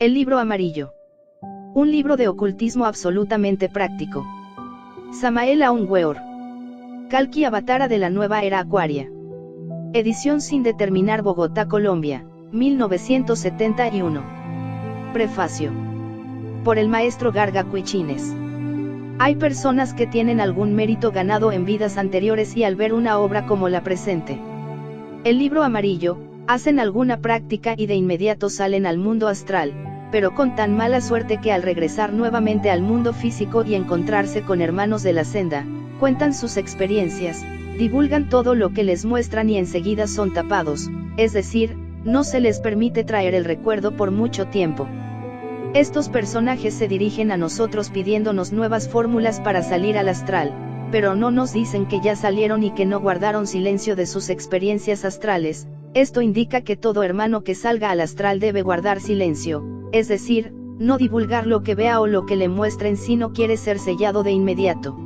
El libro amarillo. Un libro de ocultismo absolutamente práctico. Samael Aun Weor. Kalki Avatara de la nueva era acuaria. Edición sin determinar, Bogotá, Colombia, 1971. Prefacio. Por el maestro Garga Cuichines. Hay personas que tienen algún mérito ganado en vidas anteriores y al ver una obra como la presente, el libro amarillo, hacen alguna práctica y de inmediato salen al mundo astral, pero con tan mala suerte que al regresar nuevamente al mundo físico y encontrarse con hermanos de la senda, cuentan sus experiencias, divulgan todo lo que les muestran y enseguida son tapados, es decir, no se les permite traer el recuerdo por mucho tiempo. Estos personajes se dirigen a nosotros pidiéndonos nuevas fórmulas para salir al astral, pero no nos dicen que ya salieron y que no guardaron silencio de sus experiencias astrales. Esto indica que todo hermano que salga al astral debe guardar silencio, es decir, no divulgar lo que vea o lo que le muestren si no quiere ser sellado de inmediato.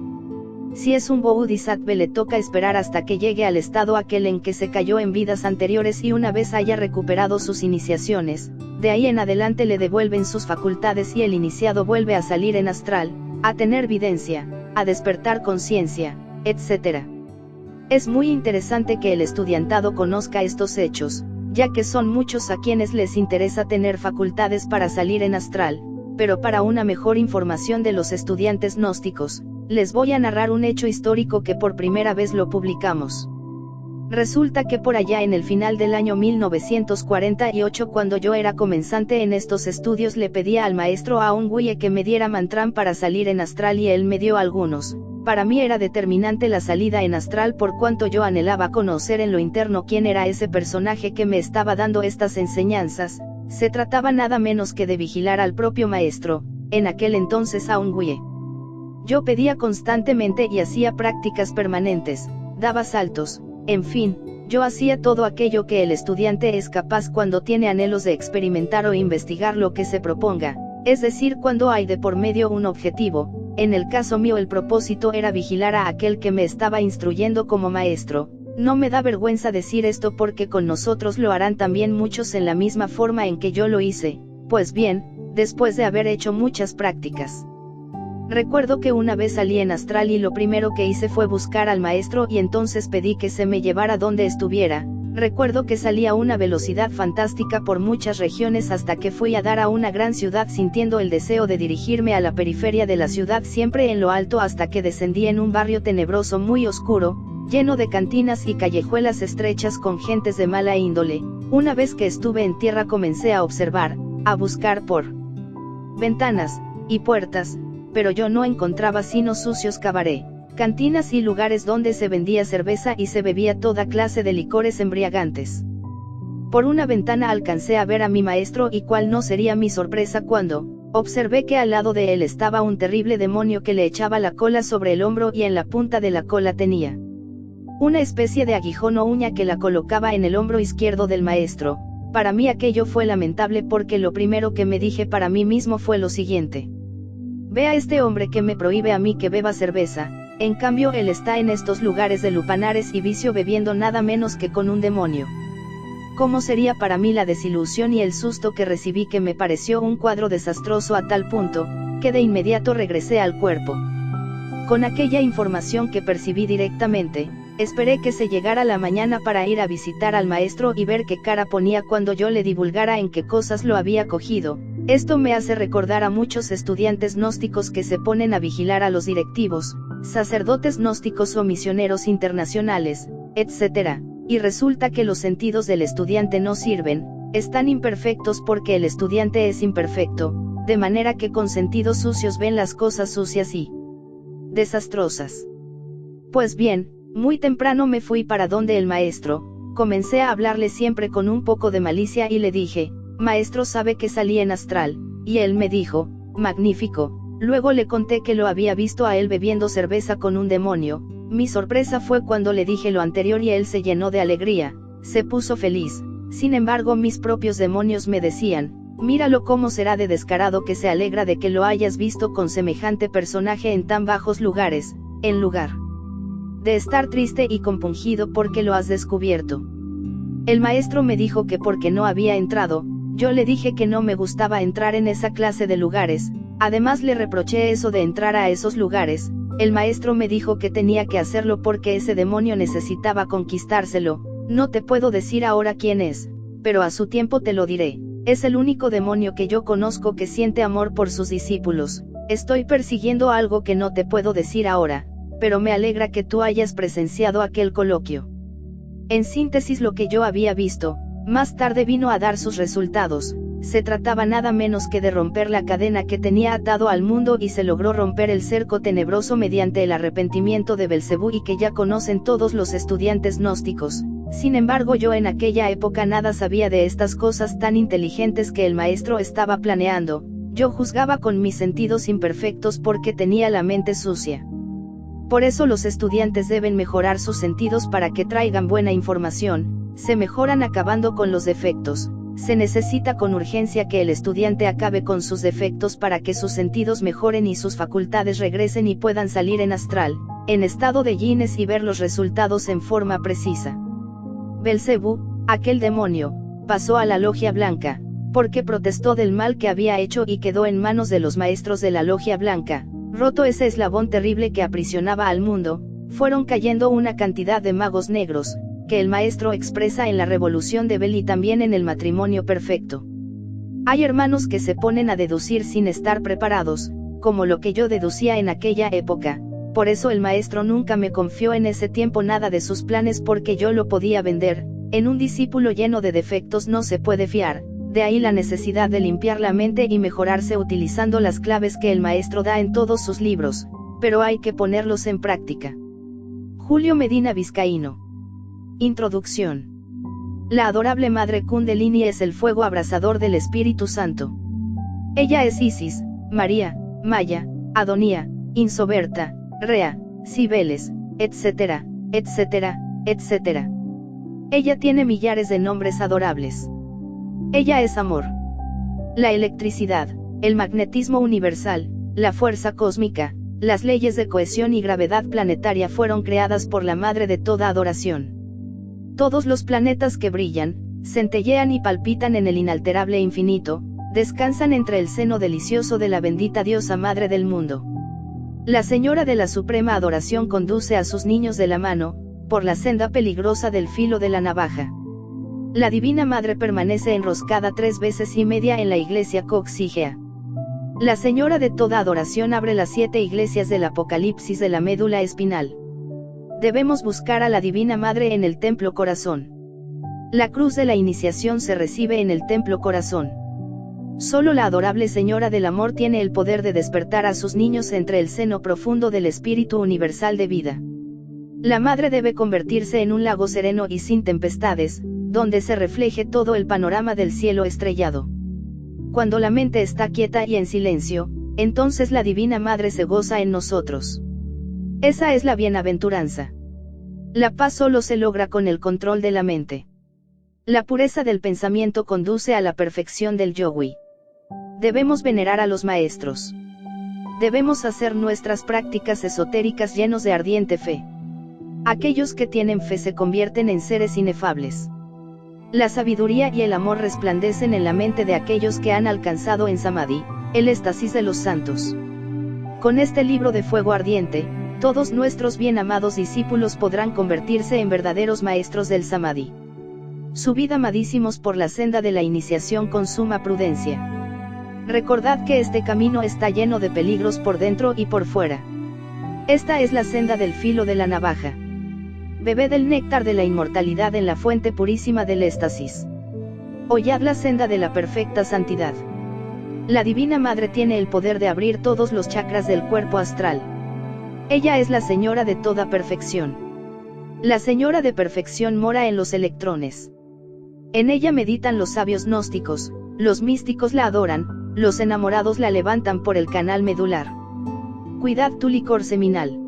Si es un bodhisattva le toca esperar hasta que llegue al estado aquel en que se cayó en vidas anteriores y una vez haya recuperado sus iniciaciones, de ahí en adelante le devuelven sus facultades y el iniciado vuelve a salir en astral, a tener videncia, a despertar conciencia, etc. Es muy interesante que el estudiantado conozca estos hechos, ya que son muchos a quienes les interesa tener facultades para salir en astral, pero para una mejor información de los estudiantes gnósticos, les voy a narrar un hecho histórico que por primera vez lo publicamos. Resulta que por allá en el final del año 1948, cuando yo era comenzante en estos estudios, le pedía al maestro Aun Weor que me diera mantram para salir en astral y él me dio algunos. Para mí era determinante la salida en astral por cuanto yo anhelaba conocer en lo interno quién era ese personaje que me estaba dando estas enseñanzas. Se trataba nada menos que de vigilar al propio maestro, en aquel entonces Aun Weor. Yo pedía constantemente y hacía prácticas permanentes, daba saltos, en fin, yo hacía todo aquello que el estudiante es capaz cuando tiene anhelos de experimentar o investigar lo que se proponga, es decir, cuando hay de por medio un objetivo. En el caso mío el propósito era vigilar a aquel que me estaba instruyendo como maestro. No me da vergüenza decir esto porque con nosotros lo harán también muchos en la misma forma en que yo lo hice. Pues bien, después de haber hecho muchas prácticas, recuerdo que una vez salí en astral y lo primero que hice fue buscar al maestro y entonces pedí que se me llevara donde estuviera. Recuerdo que salí a una velocidad fantástica por muchas regiones hasta que fui a dar a una gran ciudad sintiendo el deseo de dirigirme a la periferia de la ciudad siempre en lo alto hasta que descendí en un barrio tenebroso muy oscuro, lleno de cantinas y callejuelas estrechas con gentes de mala índole. Una vez que estuve en tierra comencé a observar, a buscar por ventanas y puertas, pero yo no encontraba sino sucios cabaret, cantinas y lugares donde se vendía cerveza y se bebía toda clase de licores embriagantes. Por una ventana alcancé a ver a mi maestro y cuál no sería mi sorpresa cuando observé que al lado de él estaba un terrible demonio que le echaba la cola sobre el hombro y en la punta de la cola tenía una especie de aguijón o uña que la colocaba en el hombro izquierdo del maestro. Para mí aquello fue lamentable porque lo primero que me dije para mí mismo fue lo siguiente: ve a este hombre que me prohíbe a mí que beba cerveza, en cambio él está en estos lugares de lupanares y vicio bebiendo nada menos que con un demonio. ¿Cómo sería para mí la desilusión y el susto que recibí, que me pareció un cuadro desastroso a tal punto, que de inmediato regresé al cuerpo? Con aquella información que percibí directamente, esperé que se llegara la mañana para ir a visitar al maestro y ver qué cara ponía cuando yo le divulgara en qué cosas lo había cogido. Esto me hace recordar a muchos estudiantes gnósticos que se ponen a vigilar a los directivos, sacerdotes gnósticos o misioneros internacionales, etc. Y resulta que los sentidos del estudiante no sirven, están imperfectos porque el estudiante es imperfecto, de manera que con sentidos sucios ven las cosas sucias y desastrosas. Pues bien, muy temprano me fui para donde el maestro, comencé a hablarle siempre con un poco de malicia y le dije: maestro, sabe que salí en astral, y él me dijo: magnífico. Luego le conté que lo había visto a él bebiendo cerveza con un demonio. Mi sorpresa fue cuando le dije lo anterior y él se llenó de alegría, se puso feliz. Sin embargo, mis propios demonios me decían: míralo cómo será de descarado que se alegra de que lo hayas visto con semejante personaje en tan bajos lugares, en lugar de estar triste y compungido porque lo has descubierto. El maestro me dijo que porque no había entrado, Yo le dije que no me gustaba entrar en esa clase de lugares, además le reproché eso de entrar a esos lugares. El maestro me dijo que tenía que hacerlo porque ese demonio necesitaba conquistárselo. No te puedo decir ahora quién es, pero a su tiempo te lo diré. Es el único demonio que yo conozco que siente amor por sus discípulos. Estoy persiguiendo algo que no te puedo decir ahora, pero me alegra que tú hayas presenciado aquel coloquio. En síntesis, lo que yo había visto, más tarde vino a dar sus resultados. Se trataba nada menos que de romper la cadena que tenía atado al mundo, y se logró romper el cerco tenebroso mediante el arrepentimiento de Belcebú, y que ya conocen todos los estudiantes gnósticos. Sin embargo, yo en aquella época nada sabía de estas cosas tan inteligentes que el maestro estaba planeando. Yo juzgaba con mis sentidos imperfectos porque tenía la mente sucia. Por eso los estudiantes deben mejorar sus sentidos para que traigan buena información. Se mejoran acabando con los defectos. Se necesita con urgencia que el estudiante acabe con sus defectos para que sus sentidos mejoren y sus facultades regresen y puedan salir en astral, en estado de Guinness, y ver los resultados en forma precisa. Belcebú, aquel demonio, pasó a la Logia Blanca, porque protestó del mal que había hecho y quedó en manos de los maestros de la Logia Blanca. Roto ese eslabón terrible que aprisionaba al mundo, fueron cayendo una cantidad de magos negros, que el maestro expresa en la Revolución de Bell y también en el Matrimonio Perfecto. Hay hermanos que se ponen a deducir sin estar preparados, como lo que yo deducía en aquella época. Por eso el maestro nunca me confió en ese tiempo nada de sus planes, porque yo lo podía vender. En un discípulo lleno de defectos no se puede fiar. De ahí la necesidad de limpiar la mente y mejorarse utilizando las claves que el maestro da en todos sus libros, pero hay que ponerlos en práctica. Julio Medina Vizcaíno. Introducción. La adorable Madre Kundalini es el fuego abrasador del Espíritu Santo. Ella es Isis, María, Maya, Adonía, Insoberta, Rea, Cibeles, etcétera, etcétera, etcétera. Ella tiene millares de nombres adorables. Ella es amor. La electricidad, el magnetismo universal, la fuerza cósmica, las leyes de cohesión y gravedad planetaria fueron creadas por la Madre de toda adoración. Todos los planetas que brillan, centellean y palpitan en el inalterable infinito, descansan entre el seno delicioso de la bendita Diosa Madre del mundo. La Señora de la Suprema Adoración conduce a sus niños de la mano, por la senda peligrosa del filo de la navaja. La Divina Madre permanece enroscada 3 veces y media en la iglesia coxígea. La Señora de toda adoración abre las 7 iglesias del Apocalipsis de la médula espinal. Debemos buscar a la Divina Madre en el Templo Corazón. La cruz de la iniciación se recibe en el Templo Corazón. Solo la adorable Señora del Amor tiene el poder de despertar a sus niños entre el seno profundo del Espíritu Universal de vida. La Madre debe convertirse en un lago sereno y sin tempestades, donde se refleje todo el panorama del cielo estrellado. Cuando la mente está quieta y en silencio, entonces la Divina Madre se goza en nosotros. Esa es la bienaventuranza. La paz solo se logra con el control de la mente. La pureza del pensamiento conduce a la perfección del yogi. Debemos venerar a los maestros. Debemos hacer nuestras prácticas esotéricas llenos de ardiente fe. Aquellos que tienen fe se convierten en seres inefables. La sabiduría y el amor resplandecen en la mente de aquellos que han alcanzado en Samadhi, el éxtasis de los santos. Con este libro de fuego ardiente, todos nuestros bien amados discípulos podrán convertirse en verdaderos maestros del Samadhi. Subid amadísimos por la senda de la iniciación con suma prudencia. Recordad que este camino está lleno de peligros por dentro y por fuera. Esta es la senda del filo de la navaja. Bebed el néctar de la inmortalidad en la fuente purísima del éxtasis. Hollad la senda de la perfecta santidad. La Divina Madre tiene el poder de abrir todos los chakras del cuerpo astral. Ella es la Señora de toda perfección. La Señora de perfección mora en los electrones. En ella meditan los sabios gnósticos, los místicos la adoran, los enamorados la levantan por el canal medular. Cuidad tu licor seminal.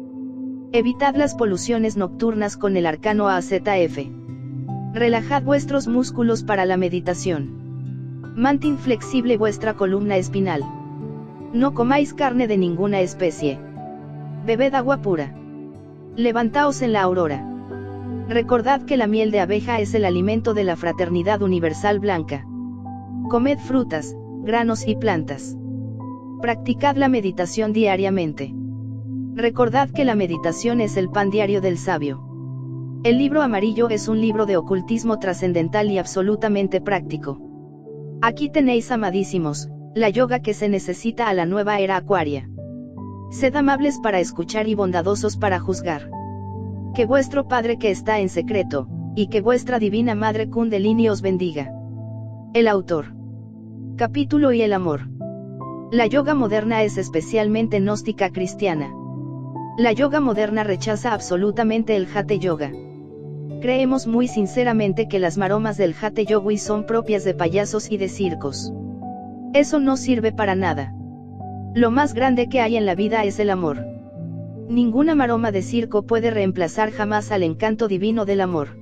Evitad las poluciones nocturnas con el arcano AZF. Relajad vuestros músculos para la meditación. Mantén flexible vuestra columna espinal. No comáis carne de ninguna especie. Bebed agua pura. Levantaos en la aurora. Recordad que la miel de abeja es el alimento de la fraternidad universal blanca. Comed frutas, granos y plantas. Practicad la meditación diariamente. Recordad que la meditación es el pan diario del sabio. El libro amarillo es un libro de ocultismo trascendental y absolutamente práctico. Aquí tenéis, amadísimos, la yoga que se necesita a la nueva era acuaria. Sed amables para escuchar y bondadosos para juzgar. Que vuestro Padre que está en secreto, y que vuestra divina Madre Kundalini os bendiga. El autor. Capítulo y el amor. La yoga moderna es especialmente gnóstica cristiana. La yoga moderna rechaza absolutamente el Hatha Yoga. Creemos muy sinceramente que las maromas del Hatha Yoga son propias de payasos y de circos. Eso no sirve para nada. Lo más grande que hay en la vida es el amor. Ninguna maroma de circo puede reemplazar jamás al encanto divino del amor.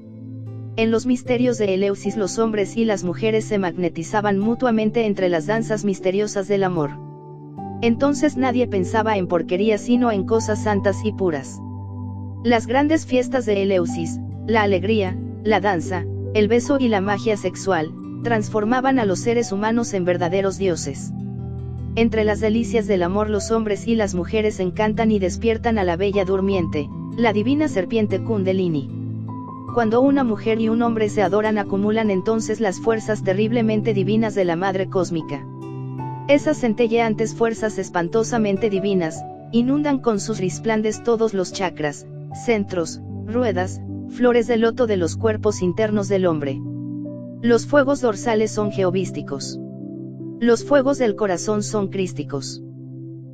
En los misterios de Eleusis los hombres y las mujeres se magnetizaban mutuamente entre las danzas misteriosas del amor. Entonces nadie pensaba en porquería sino en cosas santas y puras. Las grandes fiestas de Eleusis, la alegría, la danza, el beso y la magia sexual, transformaban a los seres humanos en verdaderos dioses. Entre las delicias del amor los hombres y las mujeres encantan y despiertan a la bella durmiente, la divina serpiente Kundalini. Cuando una mujer y un hombre se adoran acumulan entonces las fuerzas terriblemente divinas de la Madre Cósmica. Esas centelleantes fuerzas espantosamente divinas, inundan con sus resplandes todos los chakras, centros, ruedas, flores de loto de los cuerpos internos del hombre. Los fuegos dorsales son jehovísticos. Los fuegos del corazón son crísticos.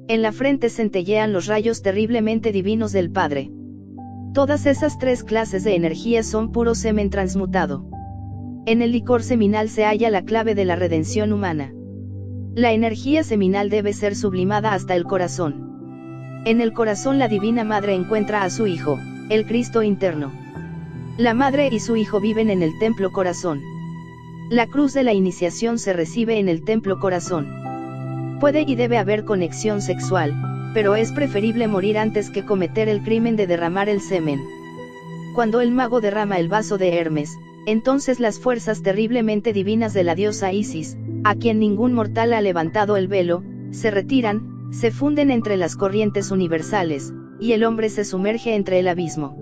En la frente centellean los rayos terriblemente divinos del Padre. Todas esas tres clases de energía son puro semen transmutado. En el licor seminal se halla la clave de la redención humana. La energía seminal debe ser sublimada hasta el corazón. En el corazón la Divina Madre encuentra a su Hijo, el Cristo interno. La Madre y su Hijo viven en el templo corazón. La cruz de la iniciación se recibe en el templo corazón. Puede y debe haber conexión sexual, pero es preferible morir antes que cometer el crimen de derramar el semen. Cuando el mago derrama el vaso de Hermes, entonces las fuerzas terriblemente divinas de la diosa Isis, a quien ningún mortal ha levantado el velo, se retiran, se funden entre las corrientes universales, y el hombre se sumerge entre el abismo.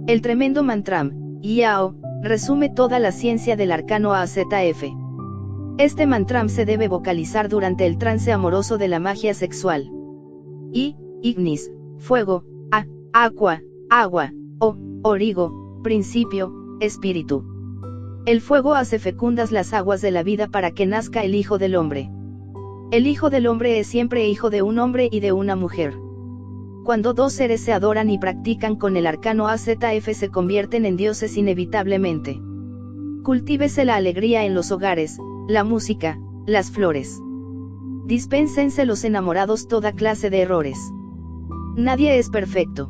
El tremendo mantram, Yao, resume toda la ciencia del arcano AZF. Este mantram se debe vocalizar durante el trance amoroso de la magia sexual. I, ignis, fuego, a, aqua, agua, o, origo, principio, espíritu. El fuego hace fecundas las aguas de la vida para que nazca el Hijo del Hombre. El Hijo del Hombre es siempre hijo de un hombre y de una mujer. Cuando dos seres se adoran y practican con el arcano AZF se convierten en dioses inevitablemente. Cultívese la alegría en los hogares, la música, las flores. Dispénsense los enamorados toda clase de errores. Nadie es perfecto.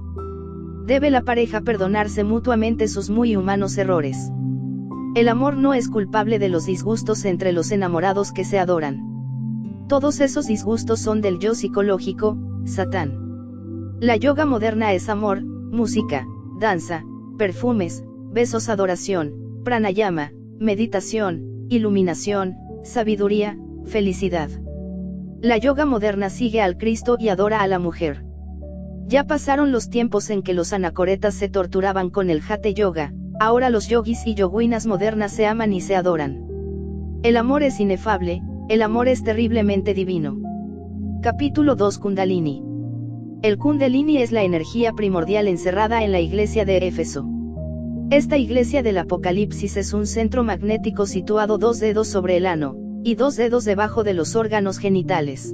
Debe la pareja perdonarse mutuamente sus muy humanos errores. El amor no es culpable de los disgustos entre los enamorados que se adoran. Todos esos disgustos son del yo psicológico, Satán. La yoga moderna es amor, música, danza, perfumes, besos, adoración, pranayama, meditación, iluminación, sabiduría, felicidad. La yoga moderna sigue al Cristo y adora a la mujer. Ya pasaron los tiempos en que los anacoretas se torturaban con el Hatha Yoga, ahora los yogis y yoginas modernas se aman y se adoran. El amor es inefable, el amor es terriblemente divino. Capítulo 2 Kundalini. El Kundalini es la energía primordial encerrada en la iglesia de Éfeso. Esta iglesia del Apocalipsis es un centro magnético situado 2 dedos sobre el ano, y 2 dedos debajo de los órganos genitales.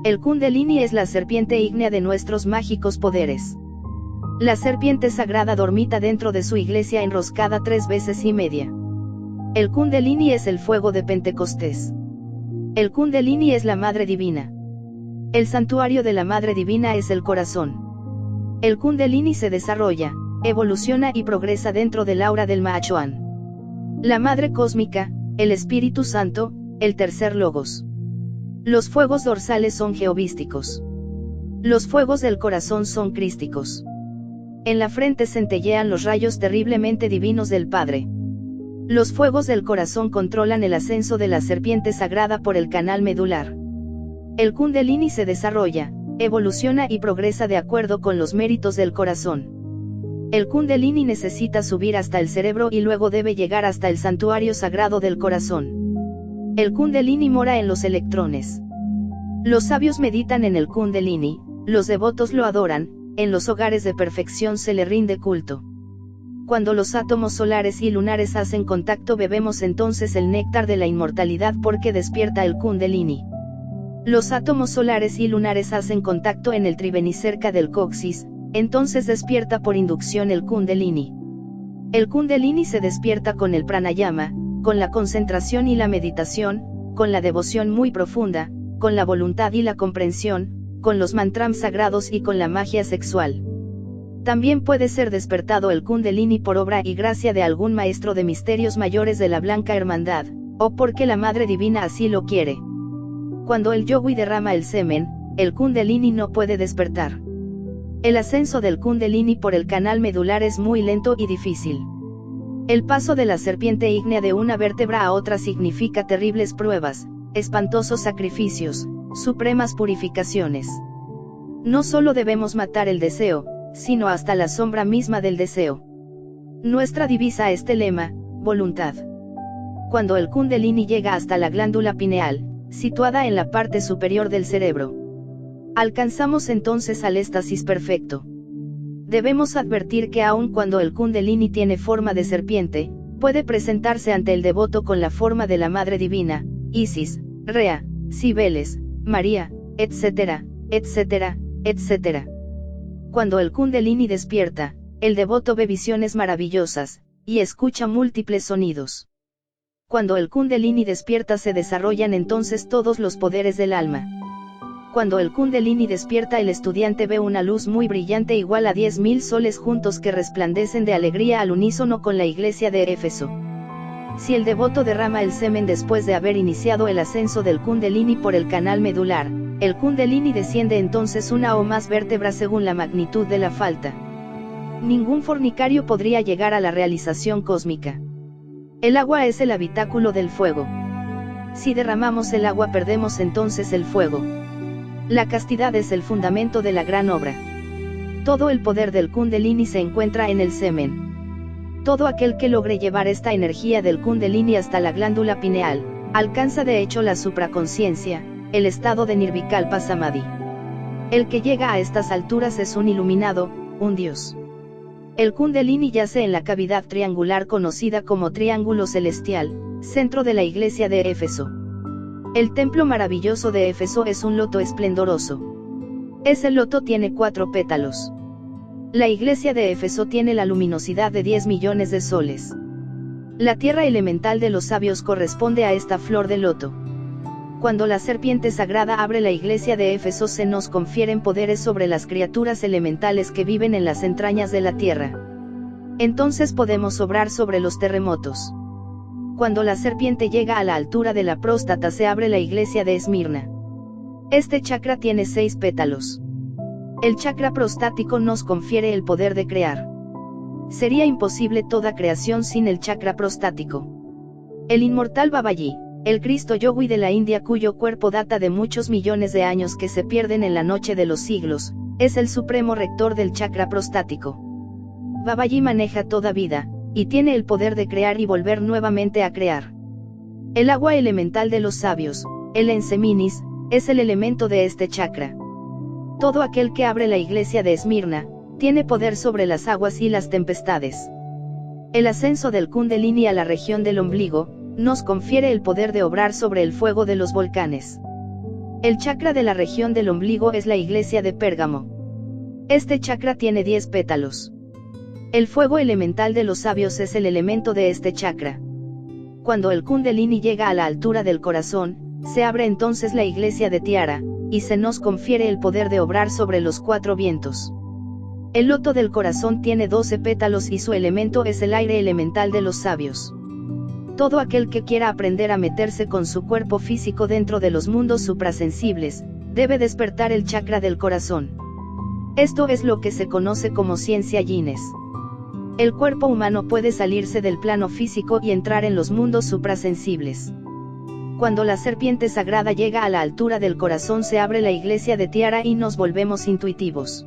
El Kundalini es la serpiente ígnea de nuestros mágicos poderes. La serpiente sagrada dormita dentro de su iglesia enroscada 3 veces y media. El Kundalini es el fuego de Pentecostés. El Kundalini es la Madre Divina. El santuario de la Madre Divina es el corazón. El Kundalini se desarrolla, evoluciona y progresa dentro del aura del Mahachohan. La Madre Cósmica, el Espíritu Santo, el tercer Logos. Los fuegos dorsales son jehovísticos. Los fuegos del corazón son crísticos. En la frente centellean los rayos terriblemente divinos del Padre. Los fuegos del corazón controlan el ascenso de la serpiente sagrada por el canal medular. El Kundalini se desarrolla, evoluciona y progresa de acuerdo con los méritos del corazón. El Kundalini necesita subir hasta el cerebro y luego debe llegar hasta el santuario sagrado del corazón. El Kundalini mora en los electrones. Los sabios meditan en el Kundalini, los devotos lo adoran, en los hogares de perfección se le rinde culto. Cuando los átomos solares y lunares hacen contacto bebemos entonces el néctar de la inmortalidad porque despierta el Kundalini. Los átomos solares y lunares hacen contacto en el triveni cerca del coxis, entonces despierta por inducción el Kundalini. El Kundalini se despierta con el pranayama, con la concentración y la meditación, con la devoción muy profunda, con la voluntad y la comprensión, con los mantras sagrados y con la magia sexual. También puede ser despertado el Kundalini por obra y gracia de algún maestro de misterios mayores de la Blanca Hermandad, o porque la Madre Divina así lo quiere. Cuando el yogui derrama el semen, el Kundalini no puede despertar. El ascenso del Kundalini por el canal medular es muy lento y difícil. El paso de la serpiente ígnea de una vértebra a otra significa terribles pruebas, espantosos sacrificios, supremas purificaciones. No solo debemos matar el deseo, sino hasta la sombra misma del deseo. Nuestra divisa es lema, voluntad. Cuando el Kundalini llega hasta la glándula pineal, situada en la parte superior del cerebro, alcanzamos entonces al éxtasis perfecto. Debemos advertir que aun cuando el Kundalini tiene forma de serpiente, puede presentarse ante el devoto con la forma de la Madre Divina, Isis, Rea, Cibeles, María, etcétera, etcétera, etcétera. Cuando el Kundalini despierta, el devoto ve visiones maravillosas, y escucha múltiples sonidos. Cuando el Kundalini despierta se desarrollan entonces todos los poderes del alma. Cuando el Kundalini despierta el estudiante ve una luz muy brillante igual a 10.000 soles juntos que resplandecen de alegría al unísono con la iglesia de Éfeso. Si el devoto derrama el semen después de haber iniciado el ascenso del Kundalini por el canal medular, el Kundalini desciende entonces una o más vértebras según la magnitud de la falta. Ningún fornicario podría llegar a la realización cósmica. El agua es el habitáculo del fuego. Si derramamos el agua perdemos entonces el fuego. La castidad es el fundamento de la gran obra. Todo el poder del Kundalini se encuentra en el semen. Todo aquel que logre llevar esta energía del Kundalini hasta la glándula pineal, alcanza de hecho la supraconsciencia, el estado de Nirvikalpa Samadhi. El que llega a estas alturas es un iluminado, un dios. El Kundalini yace en la cavidad triangular conocida como Triángulo Celestial, centro de la iglesia de Éfeso. El templo maravilloso de Éfeso es un loto esplendoroso. Ese loto tiene 4 pétalos. La iglesia de Éfeso tiene la luminosidad de 10 millones de soles. La tierra elemental de los sabios corresponde a esta flor de loto. Cuando la serpiente sagrada abre la iglesia de Éfeso se nos confieren poderes sobre las criaturas elementales que viven en las entrañas de la tierra. Entonces podemos obrar sobre los terremotos. Cuando la serpiente llega a la altura de la próstata se abre la iglesia de Esmirna. Este chakra tiene 6 pétalos. El chakra prostático nos confiere el poder de crear. Sería imposible toda creación sin el chakra prostático. El inmortal Babaji, el Cristo Yogui de la India cuyo cuerpo data de muchos millones de años que se pierden en la noche de los siglos, es el supremo rector del chakra prostático. Babaji maneja toda vida, y tiene el poder de crear y volver nuevamente a crear. El agua elemental de los sabios, el Enseminis, es el elemento de este chakra. Todo aquel que abre la iglesia de Esmirna, tiene poder sobre las aguas y las tempestades. El ascenso del Kundalini a la región del ombligo, nos confiere el poder de obrar sobre el fuego de los volcanes. El chakra de la región del ombligo es la iglesia de Pérgamo. Este chakra tiene 10 pétalos. El fuego elemental de los sabios es el elemento de este chakra. Cuando el Kundalini llega a la altura del corazón, se abre entonces la iglesia de Tiara, y se nos confiere el poder de obrar sobre los 4 vientos. El loto del corazón tiene 12 pétalos y su elemento es el aire elemental de los sabios. Todo aquel que quiera aprender a meterse con su cuerpo físico dentro de los mundos suprasensibles, debe despertar el chakra del corazón. Esto es lo que se conoce como ciencia Guinness. El cuerpo humano puede salirse del plano físico y entrar en los mundos suprasensibles. Cuando la serpiente sagrada llega a la altura del corazón se abre la iglesia de Tiara y nos volvemos intuitivos.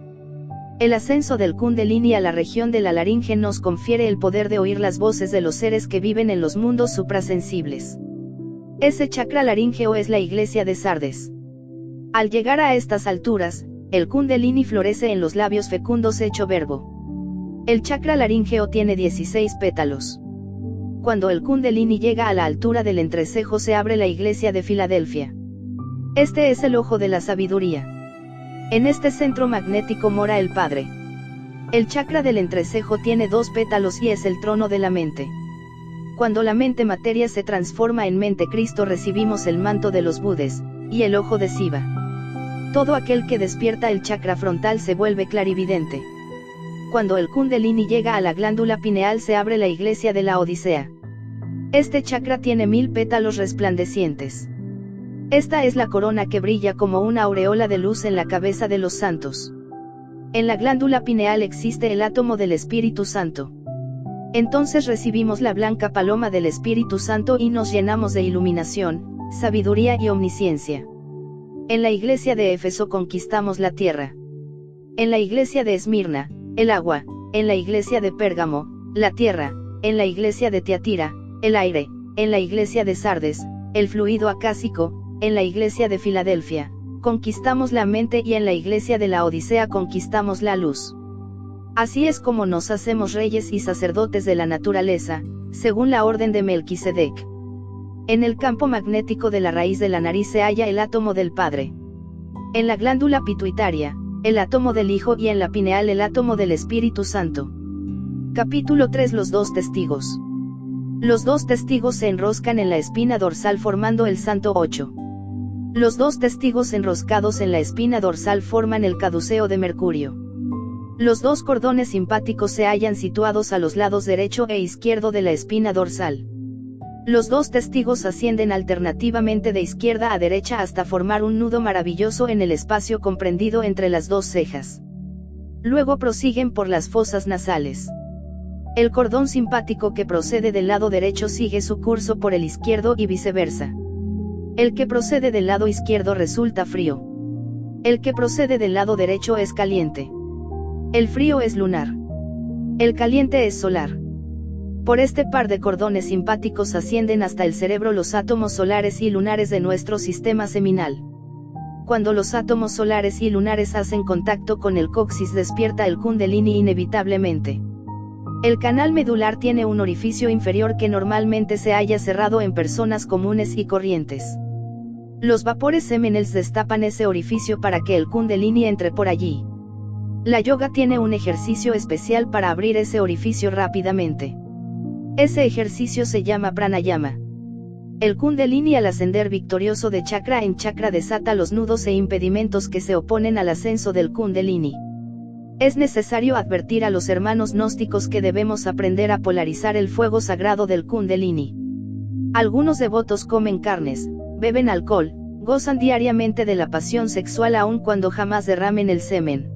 El ascenso del Kundalini a la región de la laringe nos confiere el poder de oír las voces de los seres que viven en los mundos suprasensibles. Ese chakra laríngeo es la iglesia de Sardes. Al llegar a estas alturas, el Kundalini florece en los labios fecundos hecho verbo. El chakra laríngeo tiene 16 pétalos. Cuando el Kundalini llega a la altura del entrecejo se abre la iglesia de Filadelfia. Este es el ojo de la sabiduría. En este centro magnético mora el Padre. El chakra del entrecejo tiene 2 pétalos y es el trono de la mente. Cuando la mente materia se transforma en mente Cristo recibimos el manto de los Budes, y el ojo de Siva. Todo aquel que despierta el chakra frontal se vuelve clarividente. Cuando el Kundalini llega a la glándula pineal se abre la iglesia de la Odisea. Este chakra tiene 1000 pétalos resplandecientes. Esta es la corona que brilla como una aureola de luz en la cabeza de los santos. En la glándula pineal existe el átomo del Espíritu Santo. Entonces recibimos la blanca paloma del Espíritu Santo y nos llenamos de iluminación, sabiduría y omnisciencia. En la iglesia de Éfeso conquistamos la tierra. En la iglesia de Esmirna, el agua, en la iglesia de Pérgamo, la tierra, en la iglesia de Tiatira, el aire, en la iglesia de Sardes, el fluido acásico, en la iglesia de Filadelfia, conquistamos la mente y en la iglesia de la Odisea conquistamos la luz. Así es como nos hacemos reyes y sacerdotes de la naturaleza, según la orden de Melquisedec. En el campo magnético de la raíz de la nariz se halla el átomo del Padre. En la glándula pituitaria, el átomo del Hijo y en la pineal el átomo del Espíritu Santo. Capítulo 3 Los 2 testigos. Los 2 testigos se enroscan en la espina dorsal formando el Santo 8. Los 2 testigos enroscados en la espina dorsal forman el caduceo de Mercurio. Los 2 cordones simpáticos se hallan situados a los lados derecho e izquierdo de la espina dorsal. Los 2 testigos ascienden alternativamente de izquierda a derecha hasta formar un nudo maravilloso en el espacio comprendido entre las 2 cejas. Luego prosiguen por las fosas nasales. El cordón simpático que procede del lado derecho sigue su curso por el izquierdo y viceversa. El que procede del lado izquierdo resulta frío. El que procede del lado derecho es caliente. El frío es lunar. El caliente es solar. Por este par de cordones simpáticos ascienden hasta el cerebro los átomos solares y lunares de nuestro sistema seminal. Cuando los átomos solares y lunares hacen contacto con el coxis despierta el Kundalini inevitablemente. El canal medular tiene un orificio inferior que normalmente se halla cerrado en personas comunes y corrientes. Los vapores seminales destapan ese orificio para que el Kundalini entre por allí. La yoga tiene un ejercicio especial para abrir ese orificio rápidamente. Ese ejercicio se llama pranayama. El Kundalini al ascender victorioso de chakra en chakra desata los nudos e impedimentos que se oponen al ascenso del Kundalini. Es necesario advertir a los hermanos gnósticos que debemos aprender a polarizar el fuego sagrado del Kundalini. Algunos devotos comen carnes, beben alcohol, gozan diariamente de la pasión sexual aun cuando jamás derramen el semen.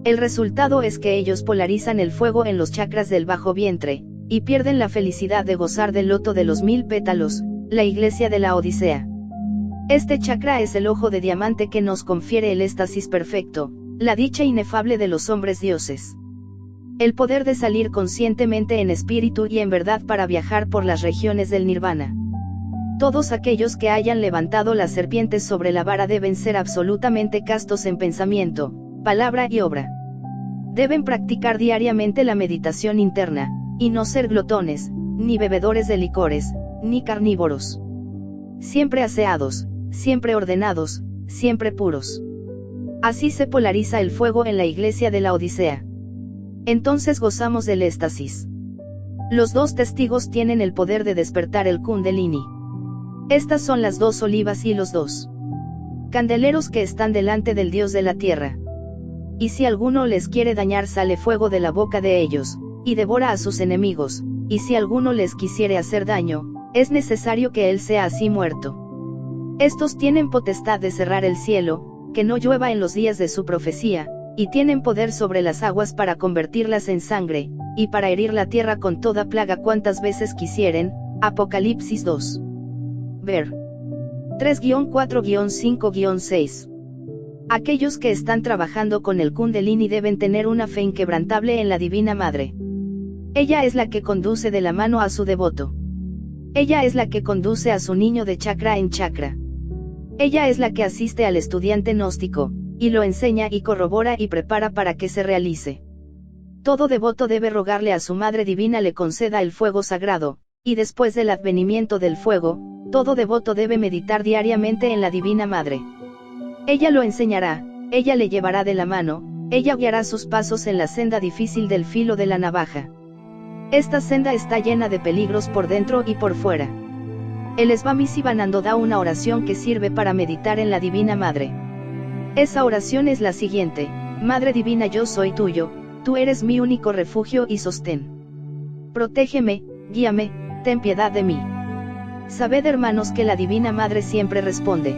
El resultado es que ellos polarizan el fuego en los chakras del bajo vientre, y pierden la felicidad de gozar del loto de los 1000 pétalos, la iglesia de la Odisea. Este chakra es el ojo de diamante que nos confiere el éxtasis perfecto, la dicha inefable de los hombres dioses. El poder de salir conscientemente en espíritu y en verdad para viajar por las regiones del nirvana. Todos aquellos que hayan levantado las serpientes sobre la vara deben ser absolutamente castos en pensamiento, palabra y obra. Deben practicar diariamente la meditación interna, y no ser glotones, ni bebedores de licores, ni carnívoros. Siempre aseados, siempre ordenados, siempre puros. Así se polariza el fuego en la iglesia de la Odisea. Entonces gozamos del éxtasis. Los 2 testigos tienen el poder de despertar el Kundalini. Estas son las 2 olivas y los 2 candeleros que están delante del Dios de la tierra. Y si alguno les quiere dañar sale fuego de la boca de ellos, y devora a sus enemigos, y si alguno les quisiere hacer daño, es necesario que él sea así muerto. Estos tienen potestad de cerrar el cielo, que no llueva en los días de su profecía, y tienen poder sobre las aguas para convertirlas en sangre, y para herir la tierra con toda plaga cuantas veces quisieren. Apocalipsis 2. Ver 3-4-5-6. Aquellos que están trabajando con el Kundalini deben tener una fe inquebrantable en la Divina Madre. Ella es la que conduce de la mano a su devoto. Ella es la que conduce a su niño de chakra en chakra. Ella es la que asiste al estudiante gnóstico, y lo enseña y corrobora y prepara para que se realice. Todo devoto debe rogarle a su Madre Divina le conceda el fuego sagrado, y después del advenimiento del fuego, todo devoto debe meditar diariamente en la Divina Madre. Ella lo enseñará, ella le llevará de la mano, ella guiará sus pasos en la senda difícil del filo de la navaja. Esta senda está llena de peligros por dentro y por fuera. El Swami Sivananda da una oración que sirve para meditar en la Divina Madre. Esa oración es la siguiente: Madre Divina, yo soy tuyo, tú eres mi único refugio y sostén. Protégeme, guíame, ten piedad de mí. Sabed, hermanos, que la Divina Madre siempre responde.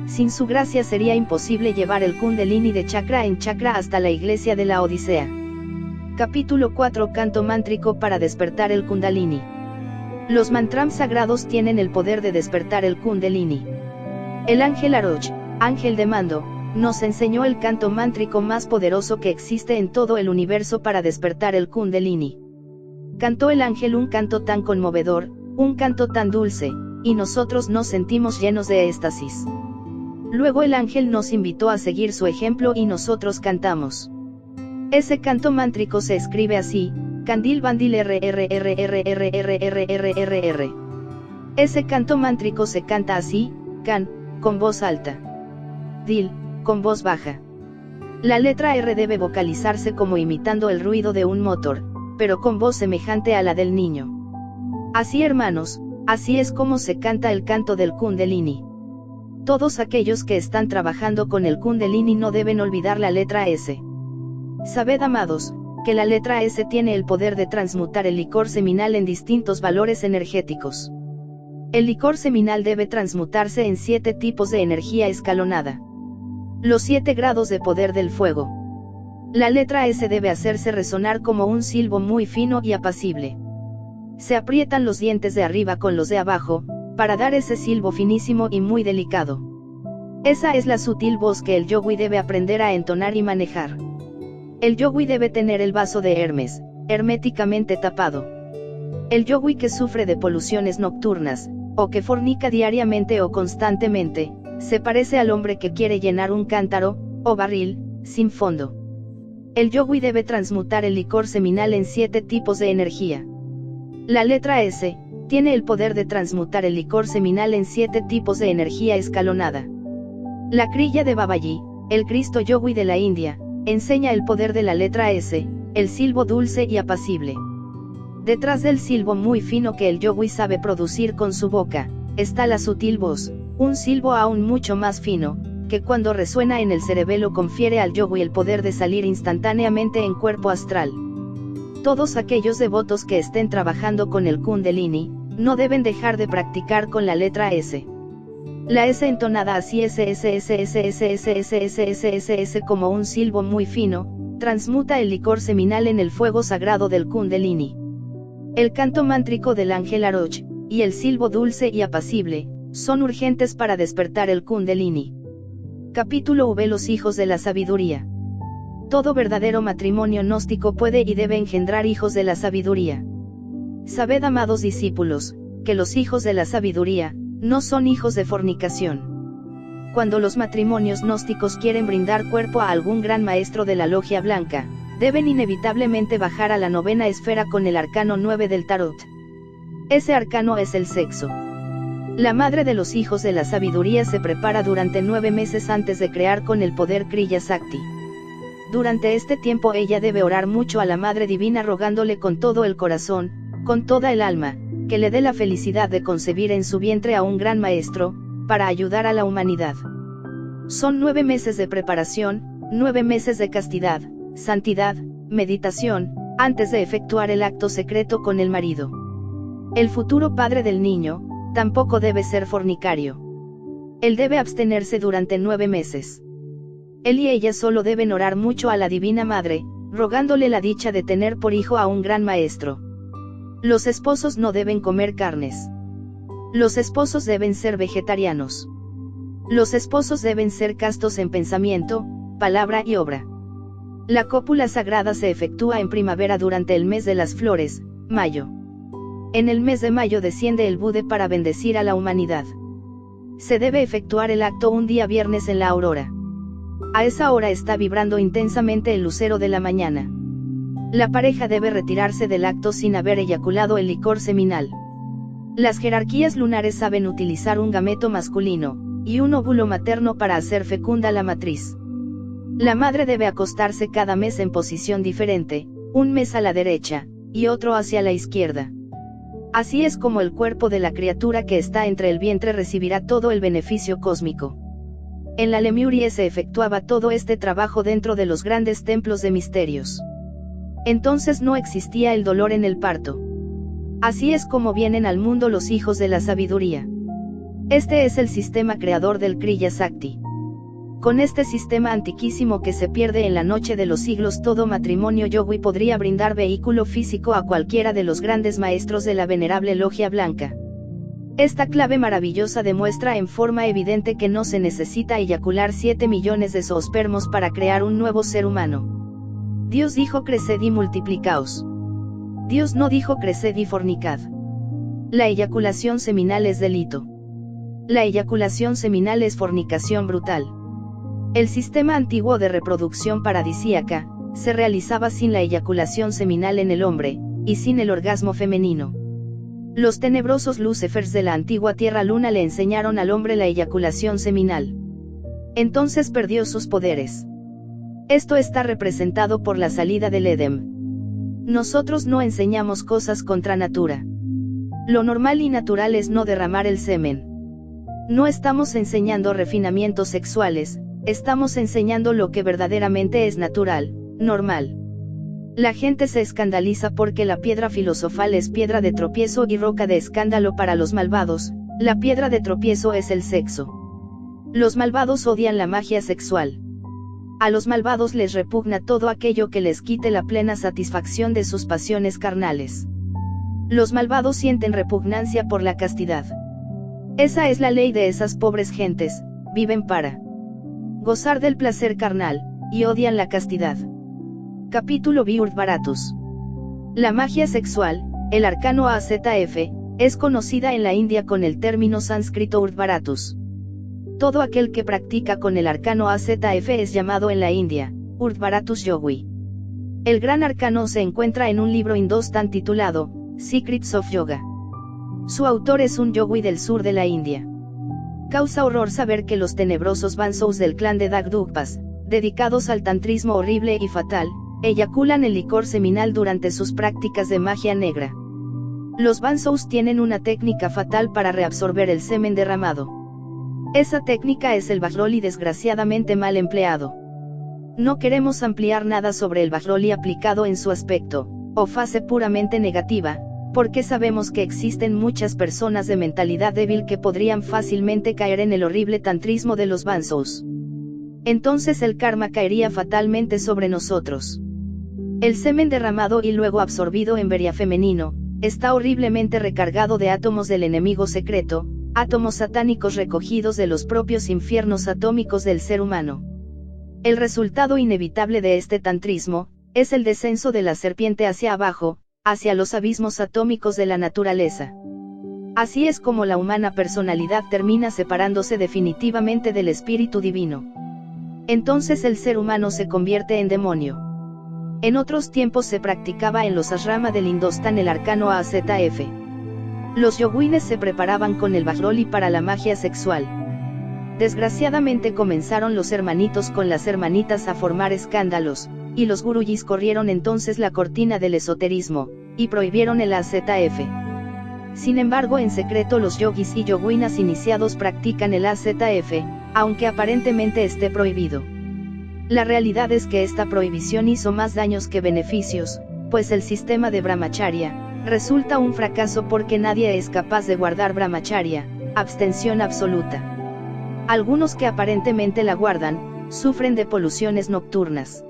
Sin su gracia sería imposible llevar el Kundalini de chakra en chakra hasta la iglesia de la Odisea. Capítulo 4. Canto mántrico para despertar el Kundalini. Los mantras sagrados tienen el poder de despertar el Kundalini. El ángel Aroch, ángel de mando, nos enseñó el canto mántrico más poderoso que existe en todo el universo para despertar el Kundalini. Cantó el ángel un canto tan conmovedor, un canto tan dulce, y nosotros nos sentimos llenos de éxtasis. Luego el ángel nos invitó a seguir su ejemplo y nosotros cantamos. Ese canto mántrico se escribe así: Candil Bandil RRRRRRRRRRR. Ese canto mántrico se canta así: Can, con voz alta. Dil, con voz baja. La letra R debe vocalizarse como imitando el ruido de un motor, pero con voz semejante a la del niño. Así, hermanos, así es como se canta el canto del Kundalini. Todos aquellos que están trabajando con el Kundalini no deben olvidar la letra S. Sabed, amados, que la letra S tiene el poder de transmutar el licor seminal en distintos valores energéticos. El licor seminal debe transmutarse en 7 tipos de energía escalonada. Los 7 grados de poder del fuego. La letra S debe hacerse resonar como un silbo muy fino y apacible. Se aprietan los dientes de arriba con los de abajo, para dar ese silbo finísimo y muy delicado. Esa es la sutil voz que el yogui debe aprender a entonar y manejar. El yogui debe tener el vaso de Hermes, herméticamente tapado. El yogui que sufre de poluciones nocturnas, o que fornica diariamente o constantemente, se parece al hombre que quiere llenar un cántaro, o barril, sin fondo. El yogui debe transmutar el licor seminal en 7 tipos de energía. La letra S tiene el poder de transmutar el licor seminal en 7 tipos de energía escalonada. La Kriya de Babaji, el Cristo Yogui de la India, enseña el poder de la letra S, el silbo dulce y apacible. Detrás del silbo muy fino que el yogui sabe producir con su boca, está la sutil voz, un silbo aún mucho más fino, que cuando resuena en el cerebelo confiere al yogui el poder de salir instantáneamente en cuerpo astral. Todos aquellos devotos que estén trabajando con el Kundalini, no deben dejar de practicar con la letra S. La S entonada así S como un silbo muy fino, transmuta el licor seminal en el fuego sagrado del Kundalini. El canto mántrico del ángel Aroch, y el silbo dulce y apacible, son urgentes para despertar el Kundalini. Capítulo V. Los hijos de la sabiduría. Todo verdadero matrimonio gnóstico puede y debe engendrar hijos de la sabiduría. Sabed, amados discípulos, que los hijos de la sabiduría, no son hijos de fornicación. Cuando los matrimonios gnósticos quieren brindar cuerpo a algún gran maestro de la logia blanca, deben inevitablemente bajar a la 9ª esfera con el arcano 9 del tarot. Ese arcano es el sexo. La madre de los hijos de la sabiduría se prepara durante 9 meses antes de crear con el poder Kriya Sakti. Durante este tiempo ella debe orar mucho a la Madre Divina rogándole con todo el corazón, con toda el alma, que le dé la felicidad de concebir en su vientre a un gran maestro, para ayudar a la humanidad. Son 9 meses de preparación, 9 meses de castidad, santidad, meditación, antes de efectuar el acto secreto con el marido. El futuro padre del niño, tampoco debe ser fornicario. Él debe abstenerse durante 9 meses. Él y ella solo deben orar mucho a la Divina Madre, rogándole la dicha de tener por hijo a un gran maestro. Los esposos no deben comer carnes. Los esposos deben ser vegetarianos. Los esposos deben ser castos en pensamiento, palabra y obra. La cópula sagrada se efectúa en primavera durante el mes de las flores, mayo. En el mes de mayo desciende el Bude para bendecir a la humanidad. Se debe efectuar el acto un día viernes en la aurora. A esa hora está vibrando intensamente el lucero de la mañana. La pareja debe retirarse del acto sin haber eyaculado el licor seminal. Las jerarquías lunares saben utilizar un gameto masculino y un óvulo materno para hacer fecunda la matriz. La madre debe acostarse cada mes en posición diferente, un mes a la derecha, y otro hacia la izquierda. Así es como el cuerpo de la criatura que está entre el vientre recibirá todo el beneficio cósmico. En la Lemurie se efectuaba todo este trabajo dentro de los grandes templos de misterios. Entonces no existía el dolor en el parto. Así es como vienen al mundo los hijos de la sabiduría. Este es el sistema creador del Kriya Sakti. Con este sistema antiquísimo que se pierde en la noche de los siglos, todo matrimonio yogui podría brindar vehículo físico a cualquiera de los grandes maestros de la venerable logia blanca. Esta clave maravillosa demuestra en forma evidente que no se necesita eyacular 7 millones de zoospermos para crear un nuevo ser humano. Dios dijo creced y multiplicaos. Dios no dijo creced y fornicad. La eyaculación seminal es delito. La eyaculación seminal es fornicación brutal. El sistema antiguo de reproducción paradisíaca se realizaba sin la eyaculación seminal en el hombre, y sin el orgasmo femenino. Los tenebrosos lucifers de la antigua tierra-luna le enseñaron al hombre la eyaculación seminal. Entonces perdió sus poderes. Esto está representado por la salida del Edén. Nosotros no enseñamos cosas contra natura. Lo normal y natural es no derramar el semen. No estamos enseñando refinamientos sexuales, estamos enseñando lo que verdaderamente es natural, normal. La gente se escandaliza porque la piedra filosofal es piedra de tropiezo y roca de escándalo para los malvados. La piedra de tropiezo es el sexo. Los malvados odian la magia sexual. A los malvados les repugna todo aquello que les quite la plena satisfacción de sus pasiones carnales. Los malvados sienten repugnancia por la castidad. Esa es la ley de esas pobres gentes, viven para gozar del placer carnal, y odian la castidad. Capítulo Viurdhvaratus. La magia sexual, el arcano AZF, es conocida en la India con el término sánscrito Urdhvaratus. Todo aquel que practica con el arcano AZF es llamado en la India, Urdhvaratus Yogui. El gran arcano se encuentra en un libro hindustán titulado, Secrets of Yoga. Su autor es un yogui del sur de la India. Causa horror saber que los tenebrosos Bansous del clan de Dagdugpas, dedicados al tantrismo horrible y fatal, eyaculan el licor seminal durante sus prácticas de magia negra. Los Bansous tienen una técnica fatal para reabsorber el semen derramado. Esa técnica es el Bajroli desgraciadamente mal empleado. No queremos ampliar nada sobre el Bajroli aplicado en su aspecto, o fase puramente negativa, porque sabemos que existen muchas personas de mentalidad débil que podrían fácilmente caer en el horrible tantrismo de los Bansous. Entonces el karma caería fatalmente sobre nosotros. El semen derramado y luego absorbido en veria femenino, está horriblemente recargado de átomos del enemigo secreto, átomos satánicos recogidos de los propios infiernos atómicos del ser humano. El resultado inevitable de este tantrismo, es el descenso de la serpiente hacia abajo, hacia los abismos atómicos de la naturaleza. Así es como la humana personalidad termina separándose definitivamente del espíritu divino. Entonces el ser humano se convierte en demonio. En otros tiempos se practicaba en los ashrama del Hindustán el arcano AZF. Los yoguines se preparaban con el Bajroli para la magia sexual. Desgraciadamente comenzaron los hermanitos con las hermanitas a formar escándalos, y los guruyis corrieron entonces la cortina del esoterismo, y prohibieron el AZF. Sin embargo, en secreto los yogis y yoguinas iniciados practican el AZF, aunque aparentemente esté prohibido. La realidad es que esta prohibición hizo más daños que beneficios, pues el sistema de brahmacharya resulta un fracaso porque nadie es capaz de guardar brahmacharya, abstención absoluta. Algunos que aparentemente la guardan, sufren de poluciones nocturnas.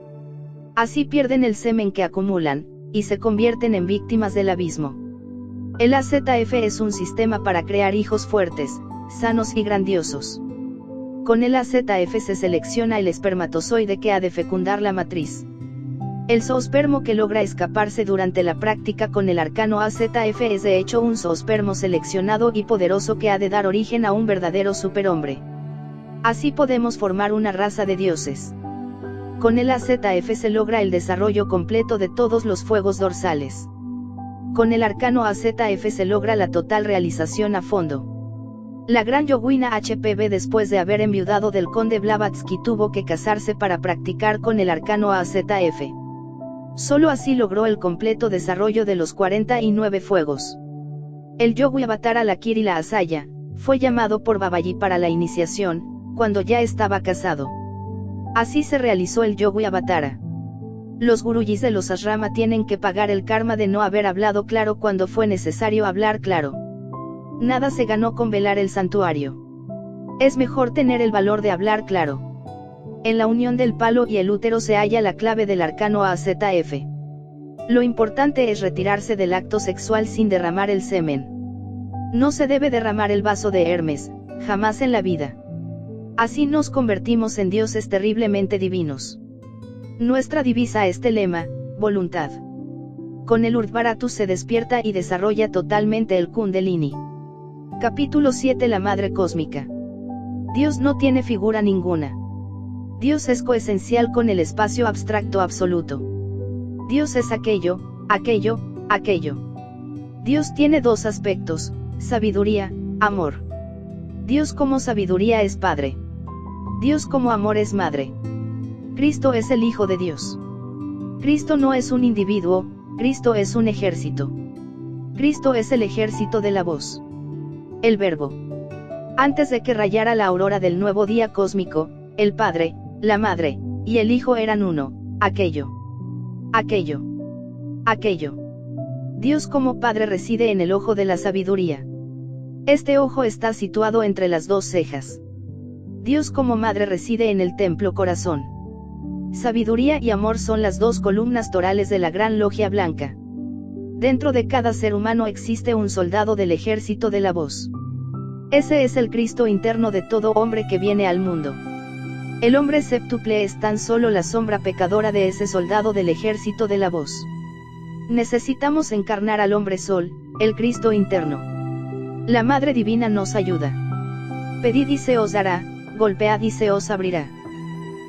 Así pierden el semen que acumulan, y se convierten en víctimas del abismo. El AZF es un sistema para crear hijos fuertes, sanos y grandiosos. Con el AZF se selecciona el espermatozoide que ha de fecundar la matriz. El zoospermo que logra escaparse durante la práctica con el arcano AZF es de hecho un zoospermo seleccionado y poderoso que ha de dar origen a un verdadero superhombre. Así podemos formar una raza de dioses. Con el AZF se logra el desarrollo completo de todos los fuegos dorsales. Con el arcano AZF se logra la total realización a fondo. La gran Yowina HPV, después de haber enviudado del conde Blavatsky, tuvo que casarse para practicar con el arcano AZF. Solo así logró el completo desarrollo de los 49 fuegos. El Yogi Avatara Lakiri la Asaya fue llamado por Babaji para la iniciación, cuando ya estaba casado. Así se realizó el Yogi Avatara. Los guruyis de los asrama tienen que pagar el karma de no haber hablado claro cuando fue necesario hablar claro. Nada se ganó con velar el santuario. Es mejor tener el valor de hablar claro. En la unión del palo y el útero se halla la clave del arcano AZF. Lo importante es retirarse del acto sexual sin derramar el semen. No se debe derramar el vaso de Hermes, jamás en la vida. Así nos convertimos en dioses terriblemente divinos. Nuestra divisa es telema, voluntad. Con el Urdhvaratu se despierta y desarrolla totalmente el Kundalini. Capítulo 7. La Madre Cósmica. Dios no tiene figura ninguna. Dios es coesencial con el espacio abstracto absoluto. Dios es aquello, aquello, aquello. Dios tiene dos aspectos, sabiduría, amor. Dios como sabiduría es Padre. Dios como amor es Madre. Cristo es el Hijo de Dios. Cristo no es un individuo, Cristo es un ejército. Cristo es el ejército de la voz. El Verbo. Antes de que rayara la aurora del nuevo día cósmico, el Padre, la Madre, y el Hijo eran uno, aquello. Aquello. Aquello. Dios como Padre reside en el ojo de la sabiduría. Este ojo está situado entre las dos cejas. Dios como Madre reside en el templo corazón. Sabiduría y amor son las dos columnas torales de la gran logia blanca. Dentro de cada ser humano existe un soldado del ejército de la voz. Ese es el Cristo interno de todo hombre que viene al mundo. El hombre séptuple es tan solo la sombra pecadora de ese soldado del ejército de la voz. Necesitamos encarnar al hombre sol, el Cristo interno. La Madre Divina nos ayuda. Pedid y se os dará, golpead y se os abrirá.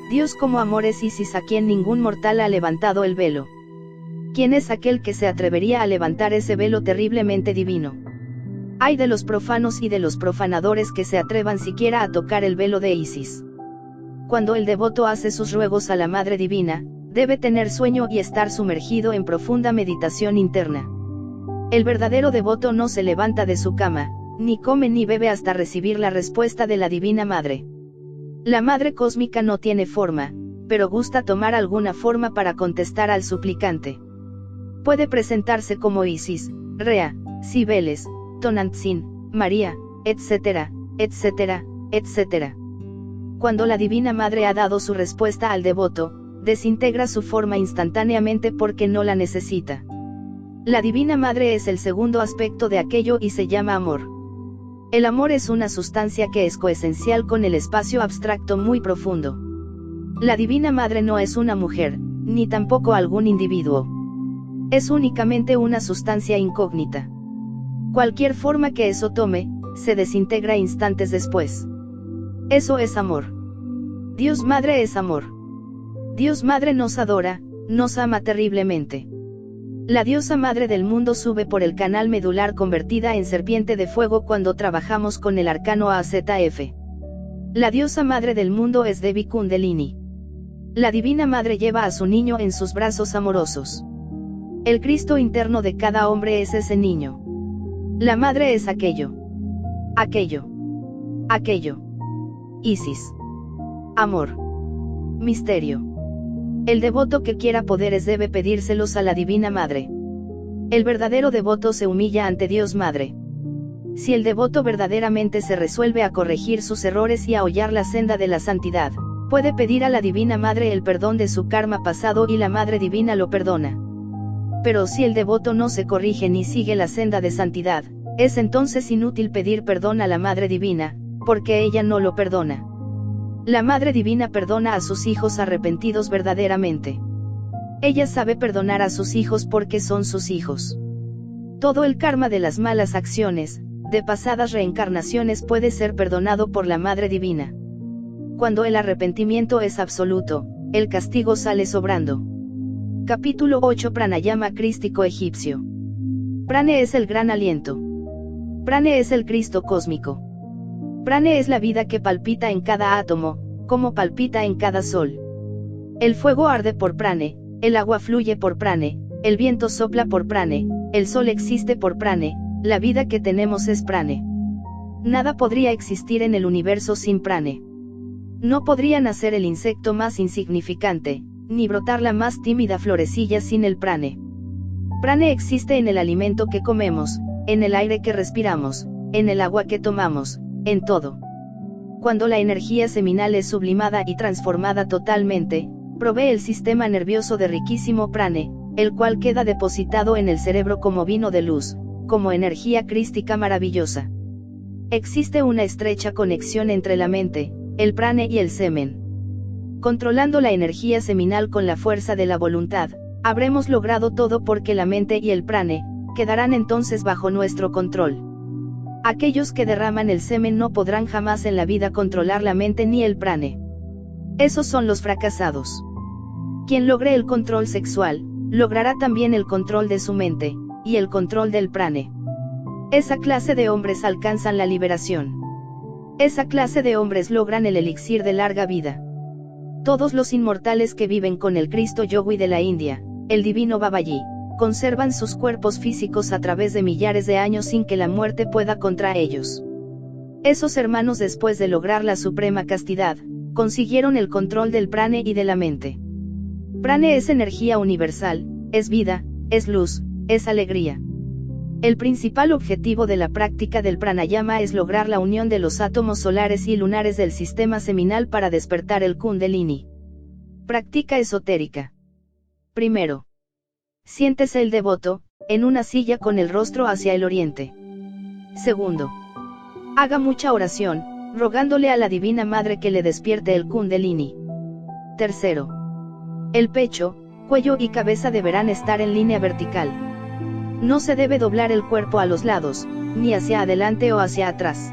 Dios como amor es Isis, a quien ningún mortal ha levantado el velo. ¿Quién es aquel que se atrevería a levantar ese velo terriblemente divino? Ay de los profanos y de los profanadores que se atrevan siquiera a tocar el velo de Isis. Cuando el devoto hace sus ruegos a la Madre Divina, debe tener sueño y estar sumergido en profunda meditación interna. El verdadero devoto no se levanta de su cama, ni come ni bebe hasta recibir la respuesta de la Divina Madre. La Madre Cósmica no tiene forma, pero gusta tomar alguna forma para contestar al suplicante. Puede presentarse como Isis, Rea, Cibeles, Tonantzin, María, etcétera, etcétera, etcétera. Cuando la Divina Madre ha dado su respuesta al devoto, desintegra su forma instantáneamente porque no la necesita. La Divina Madre es el segundo aspecto de aquello y se llama amor. El amor es una sustancia que es coesencial con el espacio abstracto muy profundo. La Divina Madre no es una mujer, ni tampoco algún individuo. Es únicamente una sustancia incógnita. Cualquier forma que eso tome, se desintegra instantes después. Eso es amor. Dios Madre es amor. Dios Madre nos adora, nos ama terriblemente. La diosa madre del mundo sube por el canal medular convertida en serpiente de fuego cuando trabajamos con el arcano AZF. La diosa madre del mundo es Devi Kundalini. La Divina Madre lleva a su niño en sus brazos amorosos. El Cristo interno de cada hombre es ese niño. La Madre es aquello. Aquello. Aquello. Isis. Amor. Misterio. El devoto que quiera poderes debe pedírselos a la Divina Madre. El verdadero devoto se humilla ante Dios Madre. Si el devoto verdaderamente se resuelve a corregir sus errores y a hollar la senda de la santidad, Puede pedir a la Divina Madre el perdón de su karma pasado y la Madre Divina lo perdona. Pero si el devoto no se corrige ni sigue la senda de santidad, es entonces inútil pedir perdón a la Madre Divina, porque ella no lo perdona. La Madre Divina perdona a sus hijos arrepentidos verdaderamente. Ella sabe perdonar a sus hijos porque son sus hijos. Todo el karma de las malas acciones, de pasadas reencarnaciones puede ser perdonado por la Madre Divina. Cuando el arrepentimiento es absoluto, el castigo sale sobrando. Capítulo 8 Pranayama crístico egipcio. Prane es el gran aliento. Prane es el Cristo cósmico. Prane es la vida que palpita en cada átomo, como palpita en cada sol. El fuego arde por Prane, el agua fluye por Prane, el viento sopla por Prane, el sol existe por Prane, la vida que tenemos es Prane. Nada podría existir en el universo sin Prane. No podría nacer el insecto más insignificante, ni brotar la más tímida florecilla sin el Prane. Prane existe en el alimento que comemos, en el aire que respiramos, en el agua que tomamos, en todo. Cuando la energía seminal es sublimada y transformada totalmente, provee el sistema nervioso de riquísimo Prane, el cual queda depositado en el cerebro como vino de luz, como energía crística maravillosa. Existe una estrecha conexión entre la mente, el Prane y el semen. Controlando la energía seminal con la fuerza de la voluntad, habremos logrado todo porque la mente y el Prane quedarán entonces bajo nuestro control. Aquellos que derraman el semen no podrán jamás en la vida controlar la mente ni el Prane. Esos son los fracasados. Quien logre el control sexual, logrará también el control de su mente, y el control del Prane. Esa clase de hombres alcanzan la liberación. Esa clase de hombres logran el elixir de larga vida. Todos los inmortales que viven con el Cristo Yogui de la India, el divino Babaji, conservan sus cuerpos físicos a través de millares de años sin que la muerte pueda contra ellos. Esos hermanos, después de lograr la suprema castidad, consiguieron el control del Prane y de la mente. Prane es energía universal, es vida, es luz, es alegría. El principal objetivo de la práctica del pranayama es lograr la unión de los átomos solares y lunares del sistema seminal para despertar el Kundalini. Práctica esotérica. Primero. Siéntese el devoto, en una silla con el rostro hacia el oriente. Segundo. Haga mucha oración, rogándole a la Divina Madre que le despierte el Kundalini. Tercero. El pecho, cuello y cabeza deberán estar en línea vertical. No se debe doblar el cuerpo a los lados, ni hacia adelante o hacia atrás.